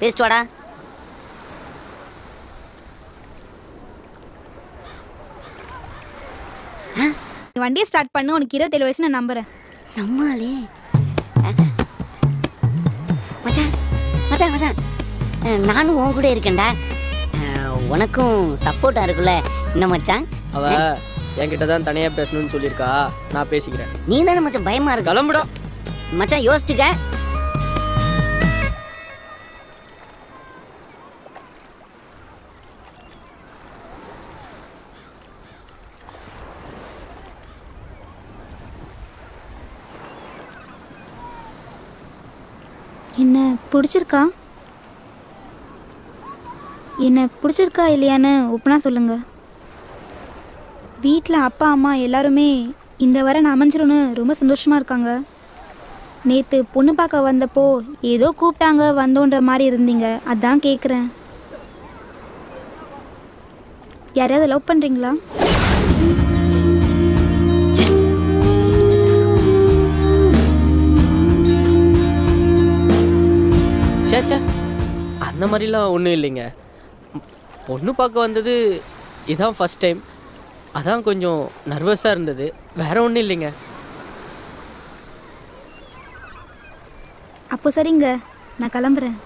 பேசிட்டு வாடா. வண்டியை ஸ்டார்ட் பண்ணு. உனக்கு 27 வயசு நான் நம்புறேன். நம்மளே மச்சான் மச்சான் மச்சான் நானும் உன் கூட இருக்கேன்டா. உனக்கும் சப்போர்ட்டாக இருக்குல்ல என்ன மச்சான்? அவ என்கிட்ட தான் தனியாக பேசணும்னு சொல்லியிருக்கா. நான் பேசிக்கிறேன். நீ தானே மச்சான் பயமா இருக்கு. கிளம்புடா மச்சான், யோசிச்சுக்க. என்ன பிடிச்சிருக்கா? என்ன பிடிச்சிருக்கா இல்லையான்னு ஓப்பனாக சொல்லுங்க. வீட்டில் அப்பா அம்மா எல்லாருமே இந்த வரன் அமைஞ்சிரும்னு ரொம்ப சந்தோஷமாக இருக்காங்க. நேற்று பொண்ணு பார்க்க வந்தப்போ ஏதோ கூப்பிட்டாங்க வந்தோன்ற மாதிரி இருந்தீங்க. அதான் கேட்குறேன். யாரையாவது லவ் பண்ணுறீங்களா? சேச்சா, அந்த மாதிரிலாம் ஒன்றும் இல்லைங்க. பொண்ணு பார்க்க வந்தது இதான் ஃபஸ்ட் டைம். அதான் கொஞ்சம் நர்வஸாக இருந்தது. வேற ஒன்றும் இல்லைங்க. அப்போ சரிங்க, நான் கிளம்புறேன்.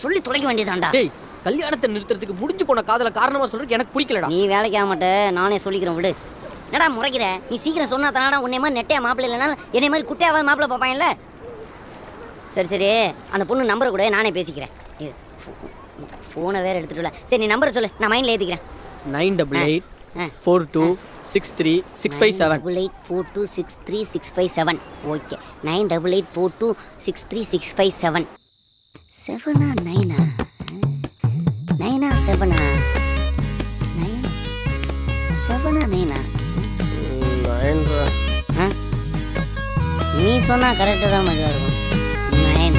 சொல்லி தொலைக்க வேண்டியதாண்டா. டேய், கல்யாணத்தை நிறுத்துறதுக்கு முடிஞ்சு போன காதல காரணமா சொல்றதுக்கு எனக்கு பிடிக்கலடா. நீ வேலைக்கு ஆக மாட்டே, நானே சொல்லிக்கிறேன் விடு. என்னடா முறைக்கிற? நீ சீக்கிரம் சொன்னா தானடா உன்னை மாதிரி நெட்டையா மாப்பிள்ளை இல்லைனா என்னை மாதிரி குட்டையாவது மாப்பிள்ளை பார்ப்பாங்கல்ல. சரி சரி, அந்த பொண்ணு நம்பரை கூட நானே பேசிக்கிறேன். ஃபோனை வேற எடுத்துட்டுல. சரி, நீ நம்பரை சொல்லு, நான் மைண்டில் ஏற்றிக்கிறேன். 98842636557. 98842636557. ஓகே, 98842636557. 7 9 9 7 9 நீ சொன்னா கரெக்டாக தான் மஜா இருக்கும். 9.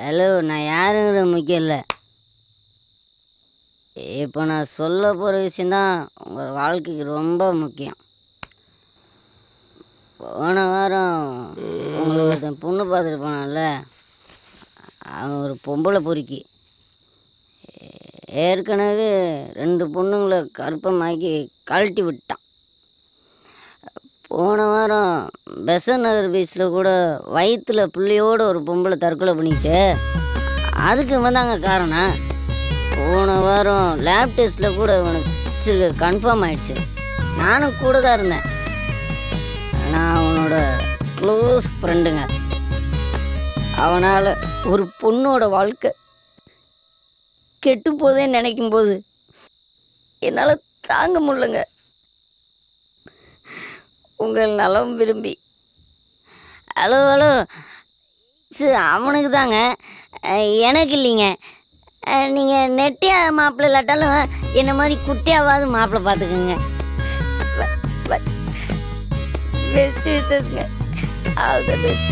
ஹலோ, நான் யாருங்கிற முக்கியம் இல்லை. இப்போ நான் சொல்ல போகிற விஷயந்தான் உங்கள் வாழ்க்கைக்கு ரொம்ப முக்கியம். போன வாரம் உங்களுக்கு ஒருத்தன் பொண்ணு பார்த்துட்டு போனான்ல, அவன் ஒரு பொம்பளை பொறுக்கி. ஏற்கனவே 2 பொண்ணுங்களை கற்பமாக்கி கழட்டி விட்டான். போன வாரம் பெசன் நகர் பீச்சில் கூட வயிற்றில் பிள்ளையோடு ஒரு பொம்பளை தற்கொலை பண்ணிச்சு. அதுக்கு வந்தாங்க காரணம். போன வாரம் லேப் டெஸ்ட்டில் கூட இவனுக்கு கன்ஃபார்ம் ஆயிடுச்சு. நானும் கூட தான் இருந்தேன். நான் அவனோட க்ளோஸ் ஃப்ரெண்டுங்க. அவனால் ஒரு பொண்ணோட வாழ்க்கை கெட்டு போதே நினைக்கும் போது என்னால் தாங்க முடியலங்க. உங்கள் நலம் விரும்பி. ஹலோ ஹலோ, அவனுக்கு தாங்க, எனக்கு இல்லைங்க. நீங்கள் நெட்டியா மாப்பிள்ளை இல்லாட்டாலும் என்ன மாதிரி குட்டியாவது மாப்பிள்ளை பார்த்துக்குங்க. பெஸ்ட் விஷஸ்ங்க. All the best.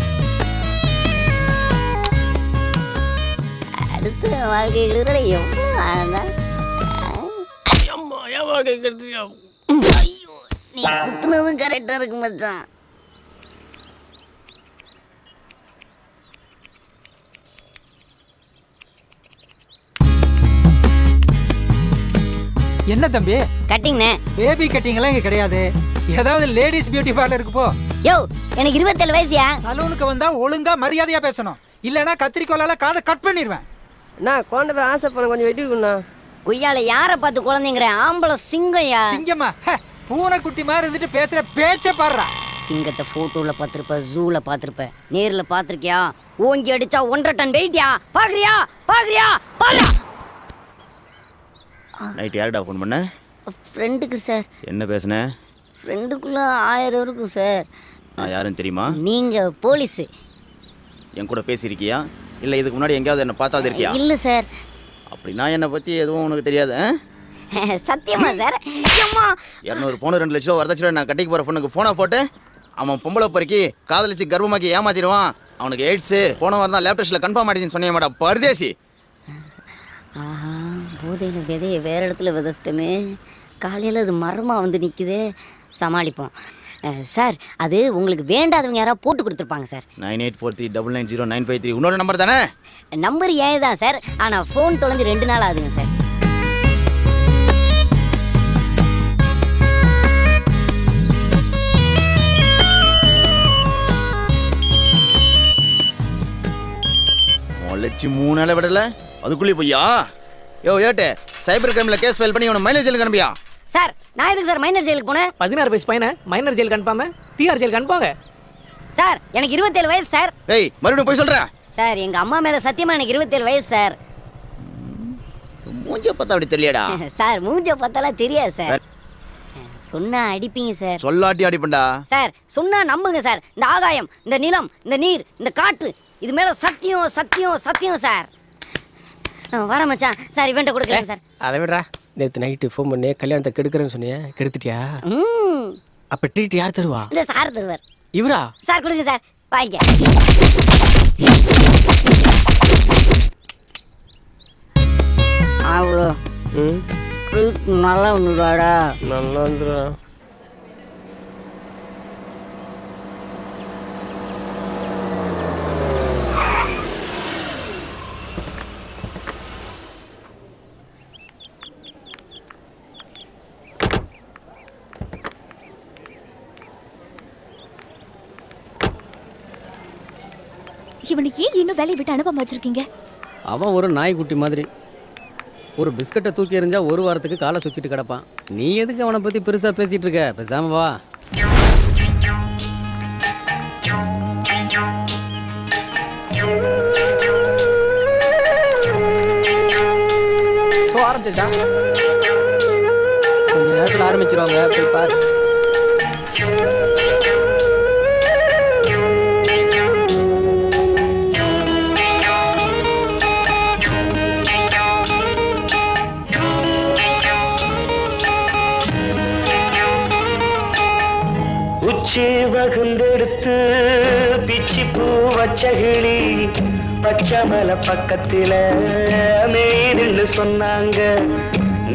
அடுத்த வாழ்க்கைகள் எவ்வளோ ஆனந்தா. ஐயோ, நீ குத்துனதும் கரெக்டாக இருக்கு மச்சான். என்ன தம்பி கட்டிங்ண்ணே? பேபி கட்டிங்லாம் இங்கே கிடையாது. ஏதாவது லேடிஸ் பியூட்டி பார்லருக்கு போ. யோ, எனக்கு 27 வயசுயா. சலூனுக்கு வந்தா ஒழுங்கா மரியாதையா பேசணும். இல்லைன்னா கத்திரிக்கோலால காதை கட் பண்ணிடுவேன். அண்ணா, குழந்தை போய் ஆசை பண்ண கொஞ்சம் வெட்டி இருக்குண்ணா. கொய்யால யாரை பார்த்து குழந்தைங்கிற ஆம்பளை சிங்கம்யா. சிங்கம்மா பூனைக்குட்டி மாதிரி இருந்துட்டு பேசுற பேச்ச பாடுறா. சிங்கத்தை போட்டோல பார்த்திருப்ப, ஜூல பார்த்திருப்ப, நேர்ல பார்த்திருக்கியா? ஓங்கி அடிச்சா 1.5 டன் வெயிட்யா. பாக்குறியா பாக்குறியா பாரு. நைட் யாருடா ஃபோன் பண்ண? ஃப்ரெண்டுக்கு சார். என்ன பேசுன? ஃப்ரெண்டுக்குள்ள 1000 இருக்கும் சார். நான் யாருன்னு தெரியுமா? நீங்க போலீஸ். என் கூட பேசியிருக்கியா இல்லை இதுக்கு முன்னாடி எங்கேயாவது என்னை பார்த்தாது இருக்கியா? இல்லை சார். அப்படின்னா என்னை பற்றி எதுவும் உனக்கு தெரியாது? சத்தியமா சார்? 200 பவுன் 2 லட்ச ரூபா வரதட்சணை நான் கட்டிக்கு போகிற பொண்ணுக்கு ஃபோனை போட்டு அவன் பொம்பளை பொறுக்கி காதலிச்சு கர்ப்பமாக்கி ஏமாத்திடுவான். அவனுக்கு எய்ட்ஸு போன வாரம் தான் லேப் டெஸ்ட்டில் கன்ஃபார்ம் ஆகிடுச்சின்னு சொன்னேன் மேடம். பரதேசி. ஆஹா, போதையில் விதையை வேற இடத்துல விதைச்சிட்டோமே. காலையில் அது மரமாக வந்து நிற்குதே. சமாளிப்போம் சார். அது உங்களுக்கு வேண்டாதவங்க யாராவது போட்டு கொடுத்துருப்பாங்க சார். 9843990953 இன்னொரு நம்பர் தானே? நம்பர் ஏன் தான் சார், ஆனால் ஃபோன் தொலைஞ்சு 2 நாள் ஆகுதுங்க சார். லட்சி 3 நாளை விடல அதுக்குள்ளே போய்யா? யோ ஏட்டு சைபர் கிரைமில் கேஸ் ஃபைல் பண்ணி உனக்கு மைனர் ஜெயிலுக்கு அனுப்பியா? சார் நான் எதுக்கு சார் மைனர் ஜெயிலுக்கு போனேன்? 16 வயசு பையனை மைனர் ஜெயிலுக்கு அனுப்பாம டிஆர் ஜெயிலுக்கு அனுப்புவாங்க சார். எனக்கு 27 வயசு சார். ஏய் மறுபடியும் போய் சொல்கிறேன் சார். எங்கள் அம்மா மேலே சத்தியமாக எனக்கு 27 வயசு சார். மூஞ்ச பார்த்தா அப்படி தெரியலடா சார். மூஞ்ச பார்த்தாலாம் தெரியாது சார். சொன்னா அடிப்பீங்க சார். சொல்லாட்டி அடிப்பண்டா சார். சொன்னா நம்புங்க சார். இந்த ஆகாயம், இந்த நிலம், இந்த நீர், இந்த காற்று, இது மேலே சத்தியம் சத்தியம் சத்தியம் சார். வர மச்சான் சார். இவன்ட்ட கொடுக்கல சார். அதை விடுறா. நேற்று நைட்டு ஃபோன் பண்ணி கல்யாணத்தை கெடுக்கிறேன்னு சொன்னியா, கெடுத்துட்டியா? அப்போ ட்ரீட் யார் தருவா? இந்த சார் தருவார். இவரா? சார் கொடுங்க சார். வாங்க. அவ்வளோ நல்லா ஒன்றுடாடா. நல்லா வந்துடா. இவனுக்கு ஏன் இன்னும் வேலையை விட்டு அனுப்பாம வச்சிருக்கீங்க? அவன் ஒரு நாய்க்குட்டி மாதிரி. ஒரு பிஸ்கட்டை தூக்கி எறிஞ்சா 1 வாரத்துக்கு காலை சுற்றிட்டு கிடப்பான். நீ எதுக்கு அவனை பற்றி பெருசாக பேசிகிட்டு இருக்க? பேசாம வா. ஆரம்பிச்சிட்டா? கொஞ்ச நேரத்தில் ஆரம்பிச்சிருவாங்க, போய் பாரு. உச்சி வகுந்தெடுத்து பிச்சி பூ வச்ச கிளி பச்சமல பக்கத்தில மேய்துன்னு சொன்னாங்க.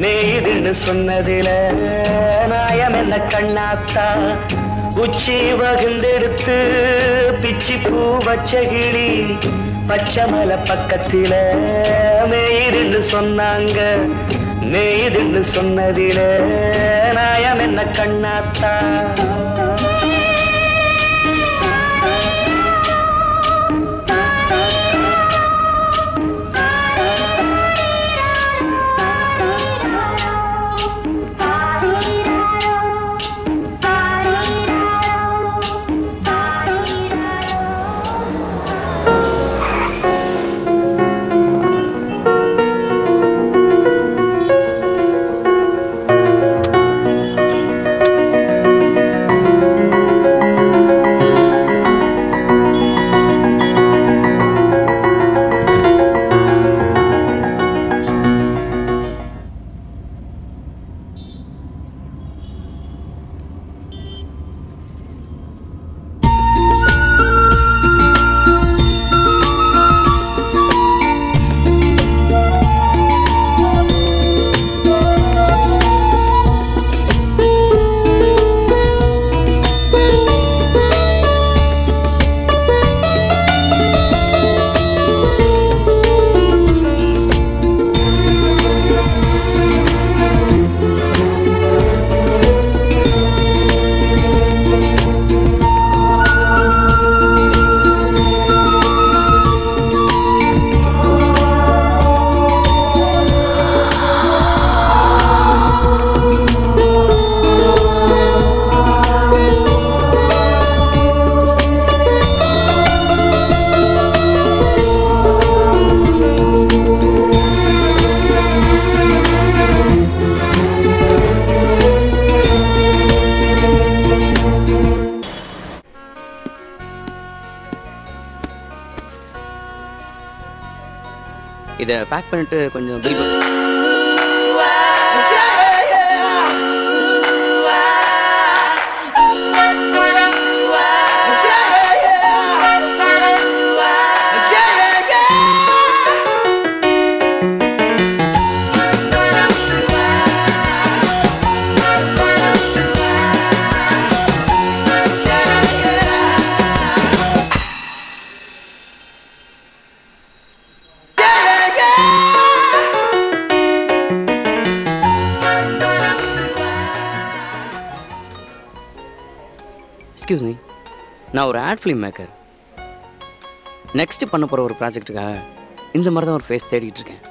மேய்துன்னு சொன்னதில நாயம் என்ன கண்ணாத்தா? உச்சி வகுந்தெடுத்து பிச்சி பூ வச்ச கிளி பச்சமல பக்கத்தில மேய்துன்னு சொன்னாங்க. மேய்துன்னு சொன்னதில நாயம் என்ன கண்ணாத்தா? இதை பேக் பண்ணிட்டு கொஞ்சம் பில் எக்ஸ்கியூஸ் மீ, நான் ஒரு ஆட் ஃபிலிம் மேக்கர். நெக்ஸ்ட் பண்ண போகிற ஒரு ப்ராஜெக்ட்டுக்காக இந்த மாதிரி தான் ஒரு ஃபேஸ் தேடிட்டு இருக்கேன்.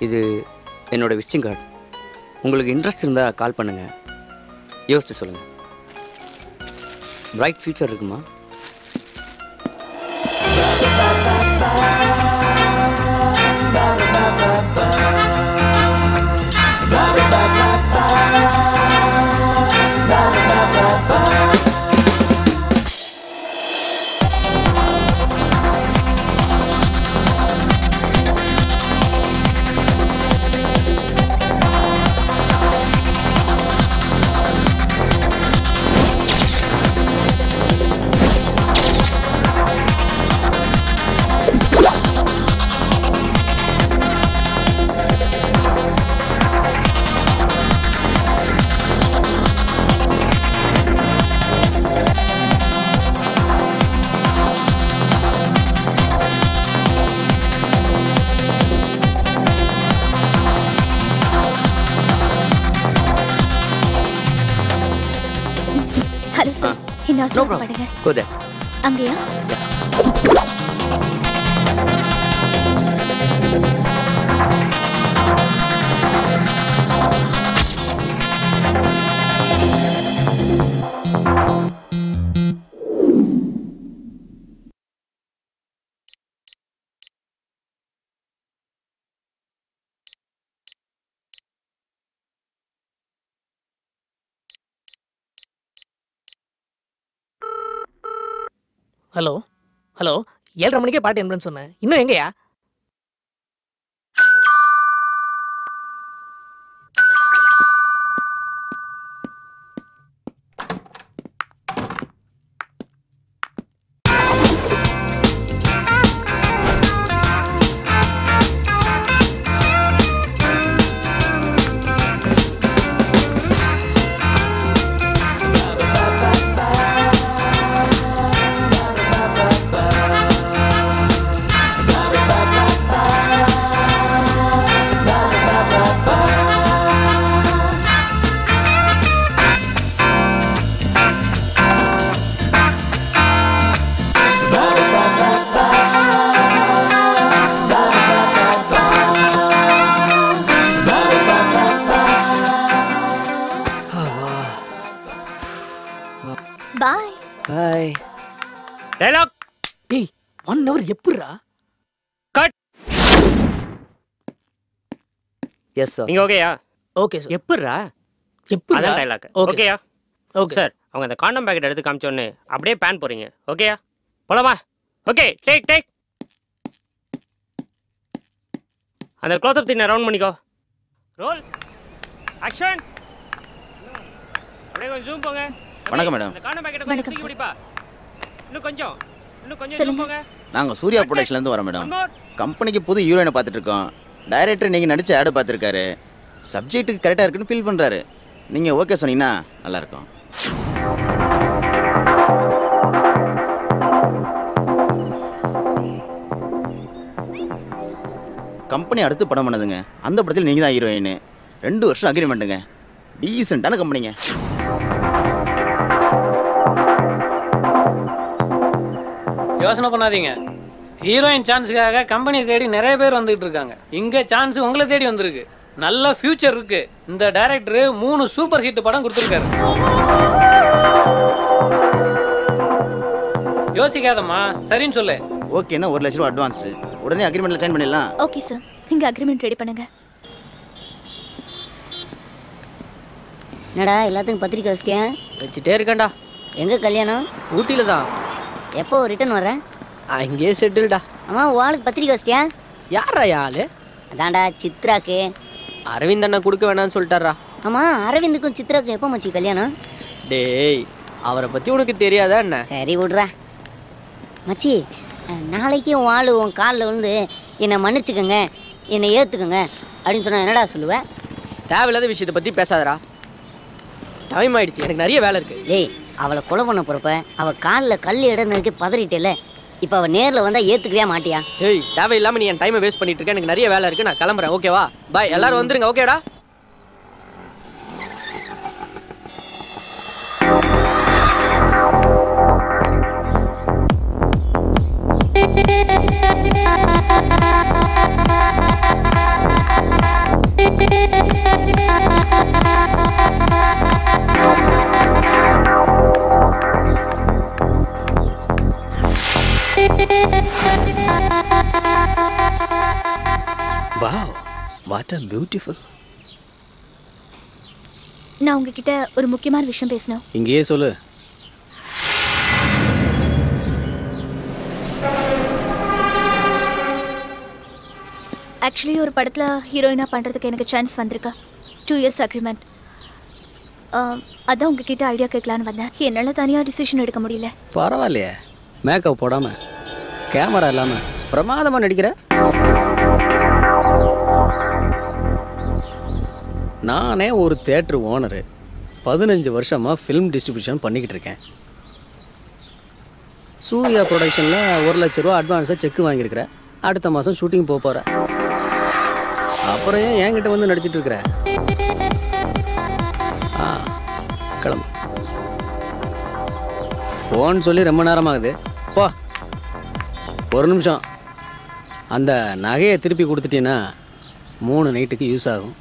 இது என்னோடய விசிட்டிங் கார்டு. உங்களுக்கு இன்ட்ரெஸ்ட் இருந்தால் கால் பண்ணுங்கள், யோசிச்சு சொல்லுங்கள். பிரைட் ஃபியூச்சர் இருக்குமா? No problem. Go there. அங்கயா? ஹலோ ஹலோ 7:30 மணிக்கே பாட்டு என்பேன்னு சொன்னேன். இன்னும் எங்கயா? பாய். பாய். டயலாக். டேய் 1 hour எப்பறா? கட். Yes sir. நீங்க ஓகேயா? Okay sir. எப்பறா? எப்பறா? அதான் டயலாக். Okay. ஓகேயா? ஓகே சார், அவங்க அந்த காண்டம் பாக்கெட் எடுத்து காமிச்சோன்னு அப்படியே பேன் போறீங்க. ஓகேயா? போலாமா? Okay, take. அந்த க்ளோஸ் அப் தின்ன ரவுண்ட் பண்ணிக்கோ. ரோல். ஆக்ஷன். அப்படியே கொஞ்சம் ஜூம் போங்க. வணக்கம் மேடம். அந்த காண்டம் பாக்கெட் கொஞ்சம் தூக்கி பிடிப்பா. இன்னும் கொஞ்சம் ஜூம் போங்க. நாங்கள் சூர்யா ப்ரொடக்ஷன்லேருந்து வரோம் மேடம். கம்பெனிக்கு புது ஹீரோயினை பார்த்துட்டு இருக்கோம். டைரக்டர் நீங்கள் நடித்த ஆடு பார்த்துருக்காரு. சப்ஜெக்ட்டுக்கு கரெக்டாக இருக்குன்னு ஃபீல் பண்ணுறாரு. நீங்கள் ஓகே சொன்னீங்கன்னா நல்லாயிருக்கும். கம்பெனி அடுத்து படம் பண்ணதுங்க. அந்த படத்தில் நீங்கள் தான் ஹீரோயின். 2 வருஷம் அக்ரிமெண்ட்டுங்க. டீசெண்டான கம்பெனிங்க. யோசனை பண்ணாதீங்க. ஹீரோயின் சான்ஸுக்காக கம்பெனி தேடி நிறைய பேர் வந்துகிட்டு இருக்காங்க. இங்கே சான்ஸ் உங்களை தேடி வந்திருக்கு. நல்ல ஃபியூச்சர் இருக்கு. இந்த டைரக்டர் 3 சூப்பர் ஹிட் படம் கொடுத்துருக்காரு. யோசிக்காதம்மா, சரின்னு சொல்லு. ஓகேன்னா 1 லட்ச ரூபா அட்வான்ஸ். உடனே அக்ரிமெண்ட்டில் சைன் பண்ணிடலாம். ஓகே சார், நீங்கள் அக்ரிமெண்ட் ரெடி பண்ணுங்க. என்னடா எல்லாத்துக்கும் பத்திரிக்கை வச்சிட்டியா? வச்சுட்டே இருக்கேன்டா. எங்கே கல்யாணம்? ஊட்டியில் தான். எப்போ ரிட்டர்ன் வர்றேன்? அங்கேயே செட்டில்டா. அம்மா, ஆளுக்கு பத்திரிக்கை வச்சிட்டியா? யாரா ஆளு? அதான்டா சித்ராக்கு. அரவிந்த் அண்ணா கொடுக்க வேணாம்னு சொல்லிட்டாரா. ஆமா, அரவிந்துக்கும் சித்ராக்கு எப்போ மச்சி கல்யாணம்? டேய், அவரை பத்தி உனக்கு தெரியாதா என்ன? சரி விட்றா மச்சி. நாளைக்கு உன் ஆளு உன் காலில் விழுந்து என்னை மன்னிச்சுக்கோங்க, என்னை ஏற்றுக்கோங்க அப்படின்னு சொன்னா என்னடா சொல்லுவேன்? தேவையில்லாத விஷயத்தை பத்தி பேசாதடா. டைம் ஆயிடுச்சு, எனக்கு நிறைய வேலை இருக்கு. டேய், அவளை கொலை பண்ண போறப்ப அவள் காலில் கல் இடம் நினைக்க பதறிட்டேல, இப்போ அவள் நேரில் வந்தால் ஏற்றுக்கவே மாட்டியா? ஏய், தேவையில்லாமல் நீ என் டைமை வேஸ்ட் பண்ணிட்டு இருக்க. எனக்கு நிறைய வேலை இருக்கு, நான் கிளம்புறேன். ஓகேவா? பாய். எல்லாரும் வந்துருங்க. ஓகேடா? Wow, what a beautiful. நான் உங்ககிட்ட ஒரு முக்கியமான விஷயம் பேசணும். இங்கேயே சொல்லு. ஆக்சுவலி ஒரு படத்தில் ஹீரோயினாக பண்ணுறதுக்கு எனக்கு சான்ஸ் வந்திருக்கு. 2 years அக்ரிமெண்ட். அதான் உங்ககிட்ட ஐடியா கேட்கலான்னு வந்தேன். என்னால் தனியாக டிசிஷன் எடுக்க முடியல. பரவாயில்லையே, மேக்கப் போடாமல் கேமரா இல்லாமல் பிரமாதமாக நடிக்கிற. நானே ஒரு தேட்டர் ஓனரு, 15 வருஷமாக ஃபிலிம் டிஸ்ட்ரிபியூஷன் பண்ணிக்கிட்டு இருக்கேன். சூர்யா ப்ரொடக்ஷனில் 1 லட்ச ரூபா அட்வான்ஸாக செக் வாங்கியிருக்கிறேன். அடுத்த மாதம் ஷூட்டிங் போக போகிறேன். அப்புறம் ஏன் என்கிட்ட வந்து நடிச்சிட்டு இருக்கிற? கிளம்பு. போன்னு சொல்லி ரொம்ப நேரமாகுது. போ. ஒரு நிமிஷம். அந்த நகையை திருப்பி கொடுத்துட்டீங்கன்னா 3 நைட்டுக்கு யூஸ் ஆகும்.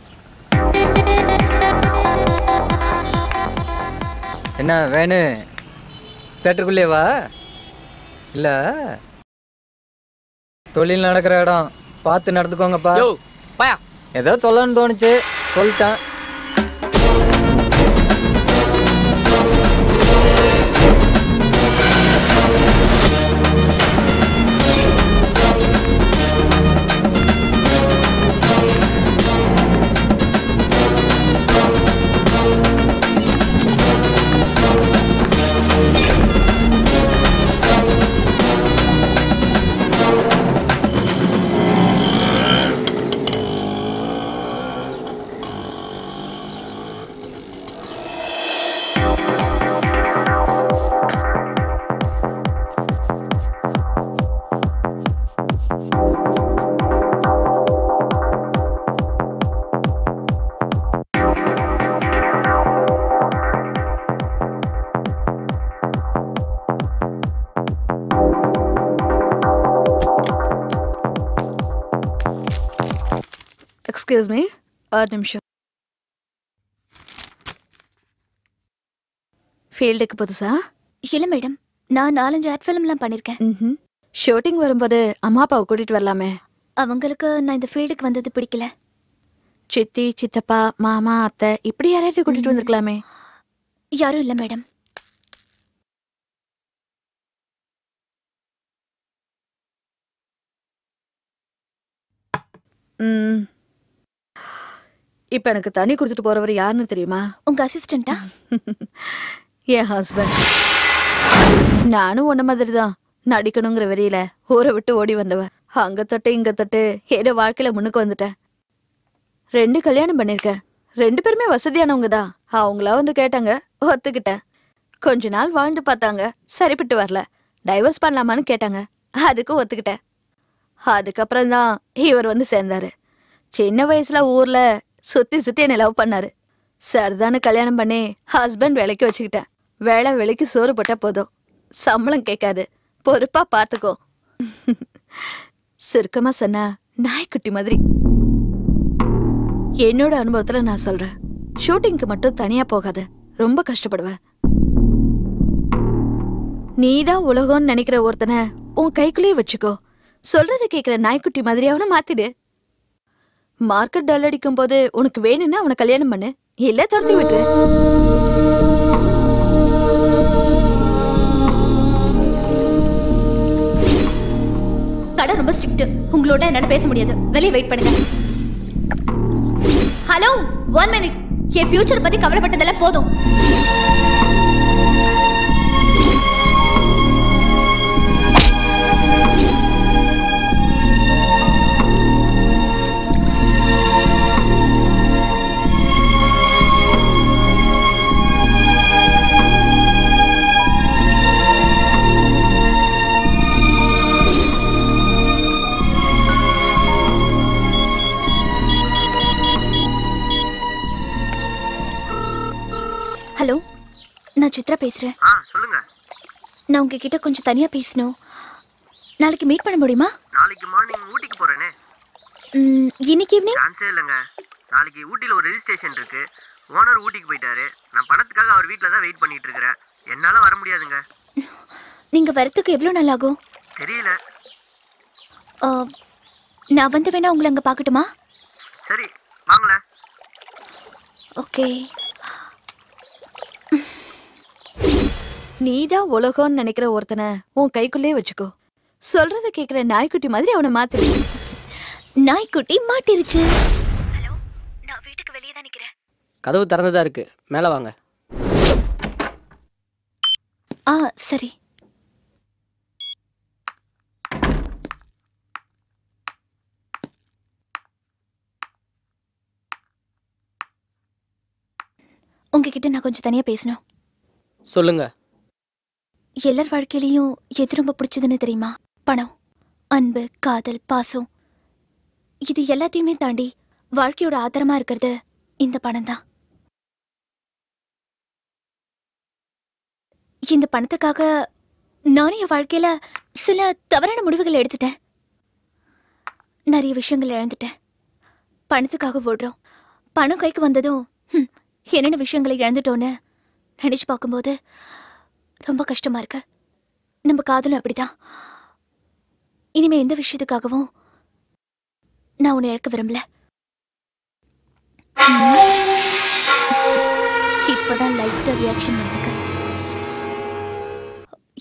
என்ன வேணு, தேட்டருக்குள்ளேவா? இல்லை, தொழில் நடக்கிற இடம் பார்த்து நடந்துக்கோங்கப்பா. ஏதோ சொல்லணும்னு தோணுச்சு, சொல்லிட்டேன். எக்ஸ்கியூஸ் மீ, ஒரு நிமிஷம். ஃபீல்டுக்கு புதுசா? இல்லை மேடம், நான் 4-5 ஆட் ஃபிலிம்லாம் பண்ணியிருக்கேன். ஷூட்டிங் வரும்போது அம்மா அப்பாவை கூட்டிகிட்டு வரலாமே. அவங்களுக்கு நான் இந்த ஃபீல்டுக்கு வந்தது பிடிக்கல. சித்தி, சித்தப்பா, மாமா, அத்தை இப்படி யாரையாவது கூட்டிகிட்டு வந்திருக்கலாமே. யாரும் இல்லை மேடம். இப்போ எனக்கு தண்ணி குடிச்சிட்டு போறவர் யாருன்னு தெரியுமா? உங்க அசிஸ்டண்டா? என் ஹஸ்பண்ட். நானும் உன்ன மாதிரி தான் நடிக்கணுங்கிற வெறியில ஊரை விட்டு ஓடி வந்தவன். அங்க தொட்டு இங்க தொட்டு ஏதோ வாழ்க்கையில முன்னுக்கு வந்துட்டேன். 2 கல்யாணம் பண்ணிருக்கேன். 2 பேருமே வசதியானவங்க தான். அவங்களா வந்து கேட்டாங்க, ஒத்துக்கிட்டேன். கொஞ்ச நாள் வாழ்ந்து பார்த்தாங்க, சரிப்பட்டு வரல. டைவர்ஸ் பண்ணலாமான்னு கேட்டாங்க, அதுக்கும் ஒத்துக்கிட்டேன். அதுக்கப்புறம் தான் இவர் வந்து சேர்ந்தாரு. சின்ன வயசுல ஊர்ல சுத்தி சுத்தி என்னை லவ் பண்ணாரு. சரிதானு கல்யாணம் பண்ணி ஹஸ்பண்ட் வேலைக்கு வச்சுக்கிட்டேன். வேலைக்கு சோறு போட்டா போதும், சம்பளம் கேட்காது, பொறுப்பா பார்த்துக்கோ. சுருக்கமா சொன்னா நாய்க்குட்டி மாதிரி. என்னோட அனுபவத்துல நான் சொல்றேன், ஷூட்டிங்க்கு மட்டும் தனியா போகாத, ரொம்ப கஷ்டப்படுவேன். நீதான் உலகம்னு நினைக்கிற ஒருத்தனை உன் கைக்குள்ளேயே வச்சுக்கோ. சொல்றதை கேட்கிற நாய்க்குட்டி மாதிரி அவனை மாத்திடு. மார்க்கெட் டல் அடிக்கும் போது உனக்கு வேணும்னா அவனை கல்யாணம் பண்ணு, இல்ல துரத்தி விட்டுரு. கடை ரொம்ப ஸ்ட்ரிக்ட். உங்களோட என்னால பேச முடியாது. வெளியே வெயிட் பண்ணுங்க. Hello, 1 minute. என் ஃபியூச்சர் பத்தி கவலைப்பட்டதெல்லாம் போதும். ஹலோ, நான் சித்ரா பேசுறேன். சொல்லுங்க. நான் உங்ககிட்ட கொஞ்சம் தனியா பேசணும். நாளைக்கு மீட் பண்ண முடியுமா? நாளைக்கு மார்னிங் ஊட்டிக்கு போறேனே. இன்னைக்கு ஈவினிங்? சான்ஸே இல்லைங்க. நாளைக்கு ஊட்டியில் ஒரு ரெஜிஸ்ட்ரேஷன் இருக்கு. ஓனர் ஊட்டிக்கு போயிட்டாரு. நான் பணத்துக்காக அவர் வீட்டில் தான் வெயிட் பண்ணிட்டு இருக்கிறேன். என்னால வர முடியாதுங்க. நீங்க வரத்துக்கு எவ்வளவு நாள் ஆகும்? தெரியல. நான் வந்து வேணா உங்களை அங்க பார்க்கட்டுமா? சரி, வாங்களே. ஓகே. நீதான் உலகம்னு நினைக்கிற ஒருத்தனை உன் கைக்குள்ளே வச்சுக்கோ. சொல்றத கேக்குற நாய்க்குட்டி மாதிரி அவனை மாத்திரு. நாய்க்குட்டி மாட்டிருச்சு. கதவு திறந்துதான் இருக்கு. மேலே வாங்க. சரி. உங்ககிட்ட நான் கொஞ்சம் தனியா பேசணும். சொல்லுங்க. எல்லார் வாழ்க்கையிலையும் எது ரொம்ப பிடிச்சதுன்னு தெரியுமா? பணம், அன்பு, காதல், பாசம். இது எல்லாத்தையுமே தாண்டி வாழ்க்கையோட ஆதாரமா இருக்கிறது இந்த பணம் தான். இந்த பணத்துக்காக நானும் என் வாழ்க்கையில சில தவறான முடிவுகளை எடுத்துட்டேன். நிறைய விஷயங்கள் இழந்துட்டேன். பணத்துக்காக ஓடுறோம். பணம் கைக்கு வந்ததும் என்னென்ன விஷயங்களை இழந்துட்டோன்னு நினைச்சு பார்க்கும்போது ரொம்ப கஷ்டமா இருக்கு. நம்ம காதலும் அப்படிதான். இனிமே எந்த விஷயத்துக்காகவும் நான் உன்னை இழக்க விரும்பல. இப்பதான் லைட்டா ரியாக்ஷன் வந்திருக்கு.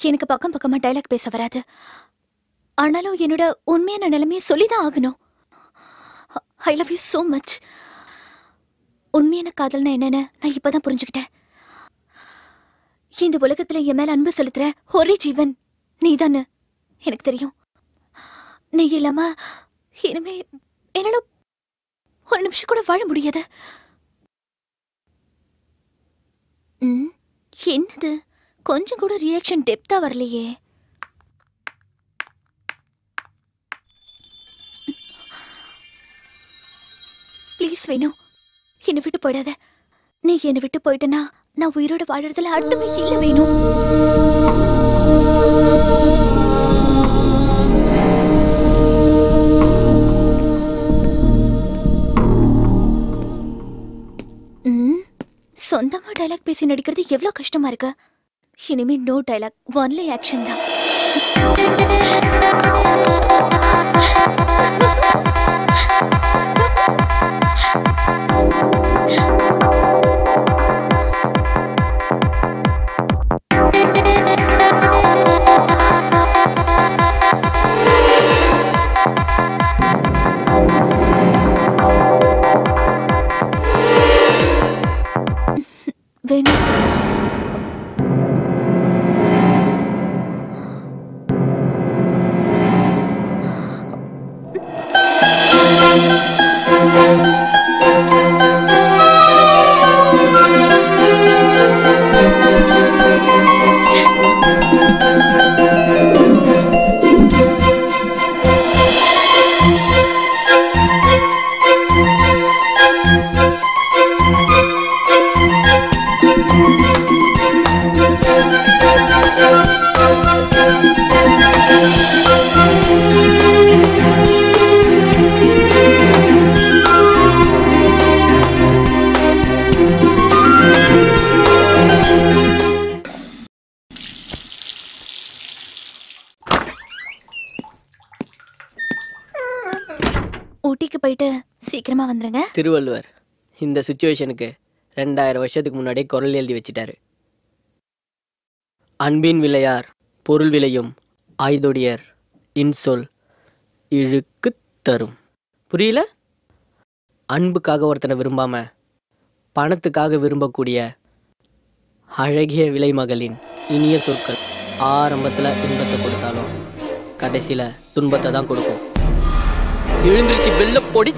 எனக்கு பக்கம் பக்கமா டைலாக் பேச வராது. ஆனாலும் என்னோட உண்மையான நிலைமையை சொல்லிதான் ஆகணும். I love you so much. உண்மையான காதல்னா என்னன்னு நான் இப்பதான் புரிஞ்சுக்கிட்டேன். இந்த உலகத்துல என் மேல அன்பு செலுத்துற ஒரே ஜீவன் நீதானு எனக்கு தெரியும். நீ இல்லாம இனிமே என்னால ஒரு நிமிஷம் கூட வாழ முடியாது. என்னது கொஞ்சம் கூட ரியாக்ஷன் டெப்தா வரலையே. ப்ளீஸ் வேணும், என்னை விட்டு போயிடாத. நீ என்னை விட்டு போயிட்டனா நான் உயிரோட வாழறதுல அர்த்தமே இல்லை வேணும். சொந்தமா டைலாக் பேசி நடிக்கிறது எவ்வளவு கஷ்டமா இருக்கு. இனிமே நோ டைலாக், ஒன்லி ஆக்ஷன் தான். வேணும். ஊட்டிக்கு போயிட்டு சீக்கிரமா வந்துருங்க. திருவள்ளுவர் இந்த சுச்சுவேஷனுக்கு 2000 வருஷத்துக்கு முன்னாடியே குரல் எழுதி வச்சிட்டாரு. அன்பின் விளையார் பொருள் விளையும் ஆய்தொடியர் இன்சொல் இழுக்கு தரும். புரியல? அன்புக்காக ஒருத்தனை விரும்பாம பணத்துக்காக விரும்பக்கூடிய அழகிய விலைமகளின் இனிய சொற்கள் ஆரம்பத்தில் இன்பத்தை கொடுத்தாலும் கடைசியில் துன்பத்தை தான் கொடுக்கும். எழுந்திருச்சு வெள்ள பொடி.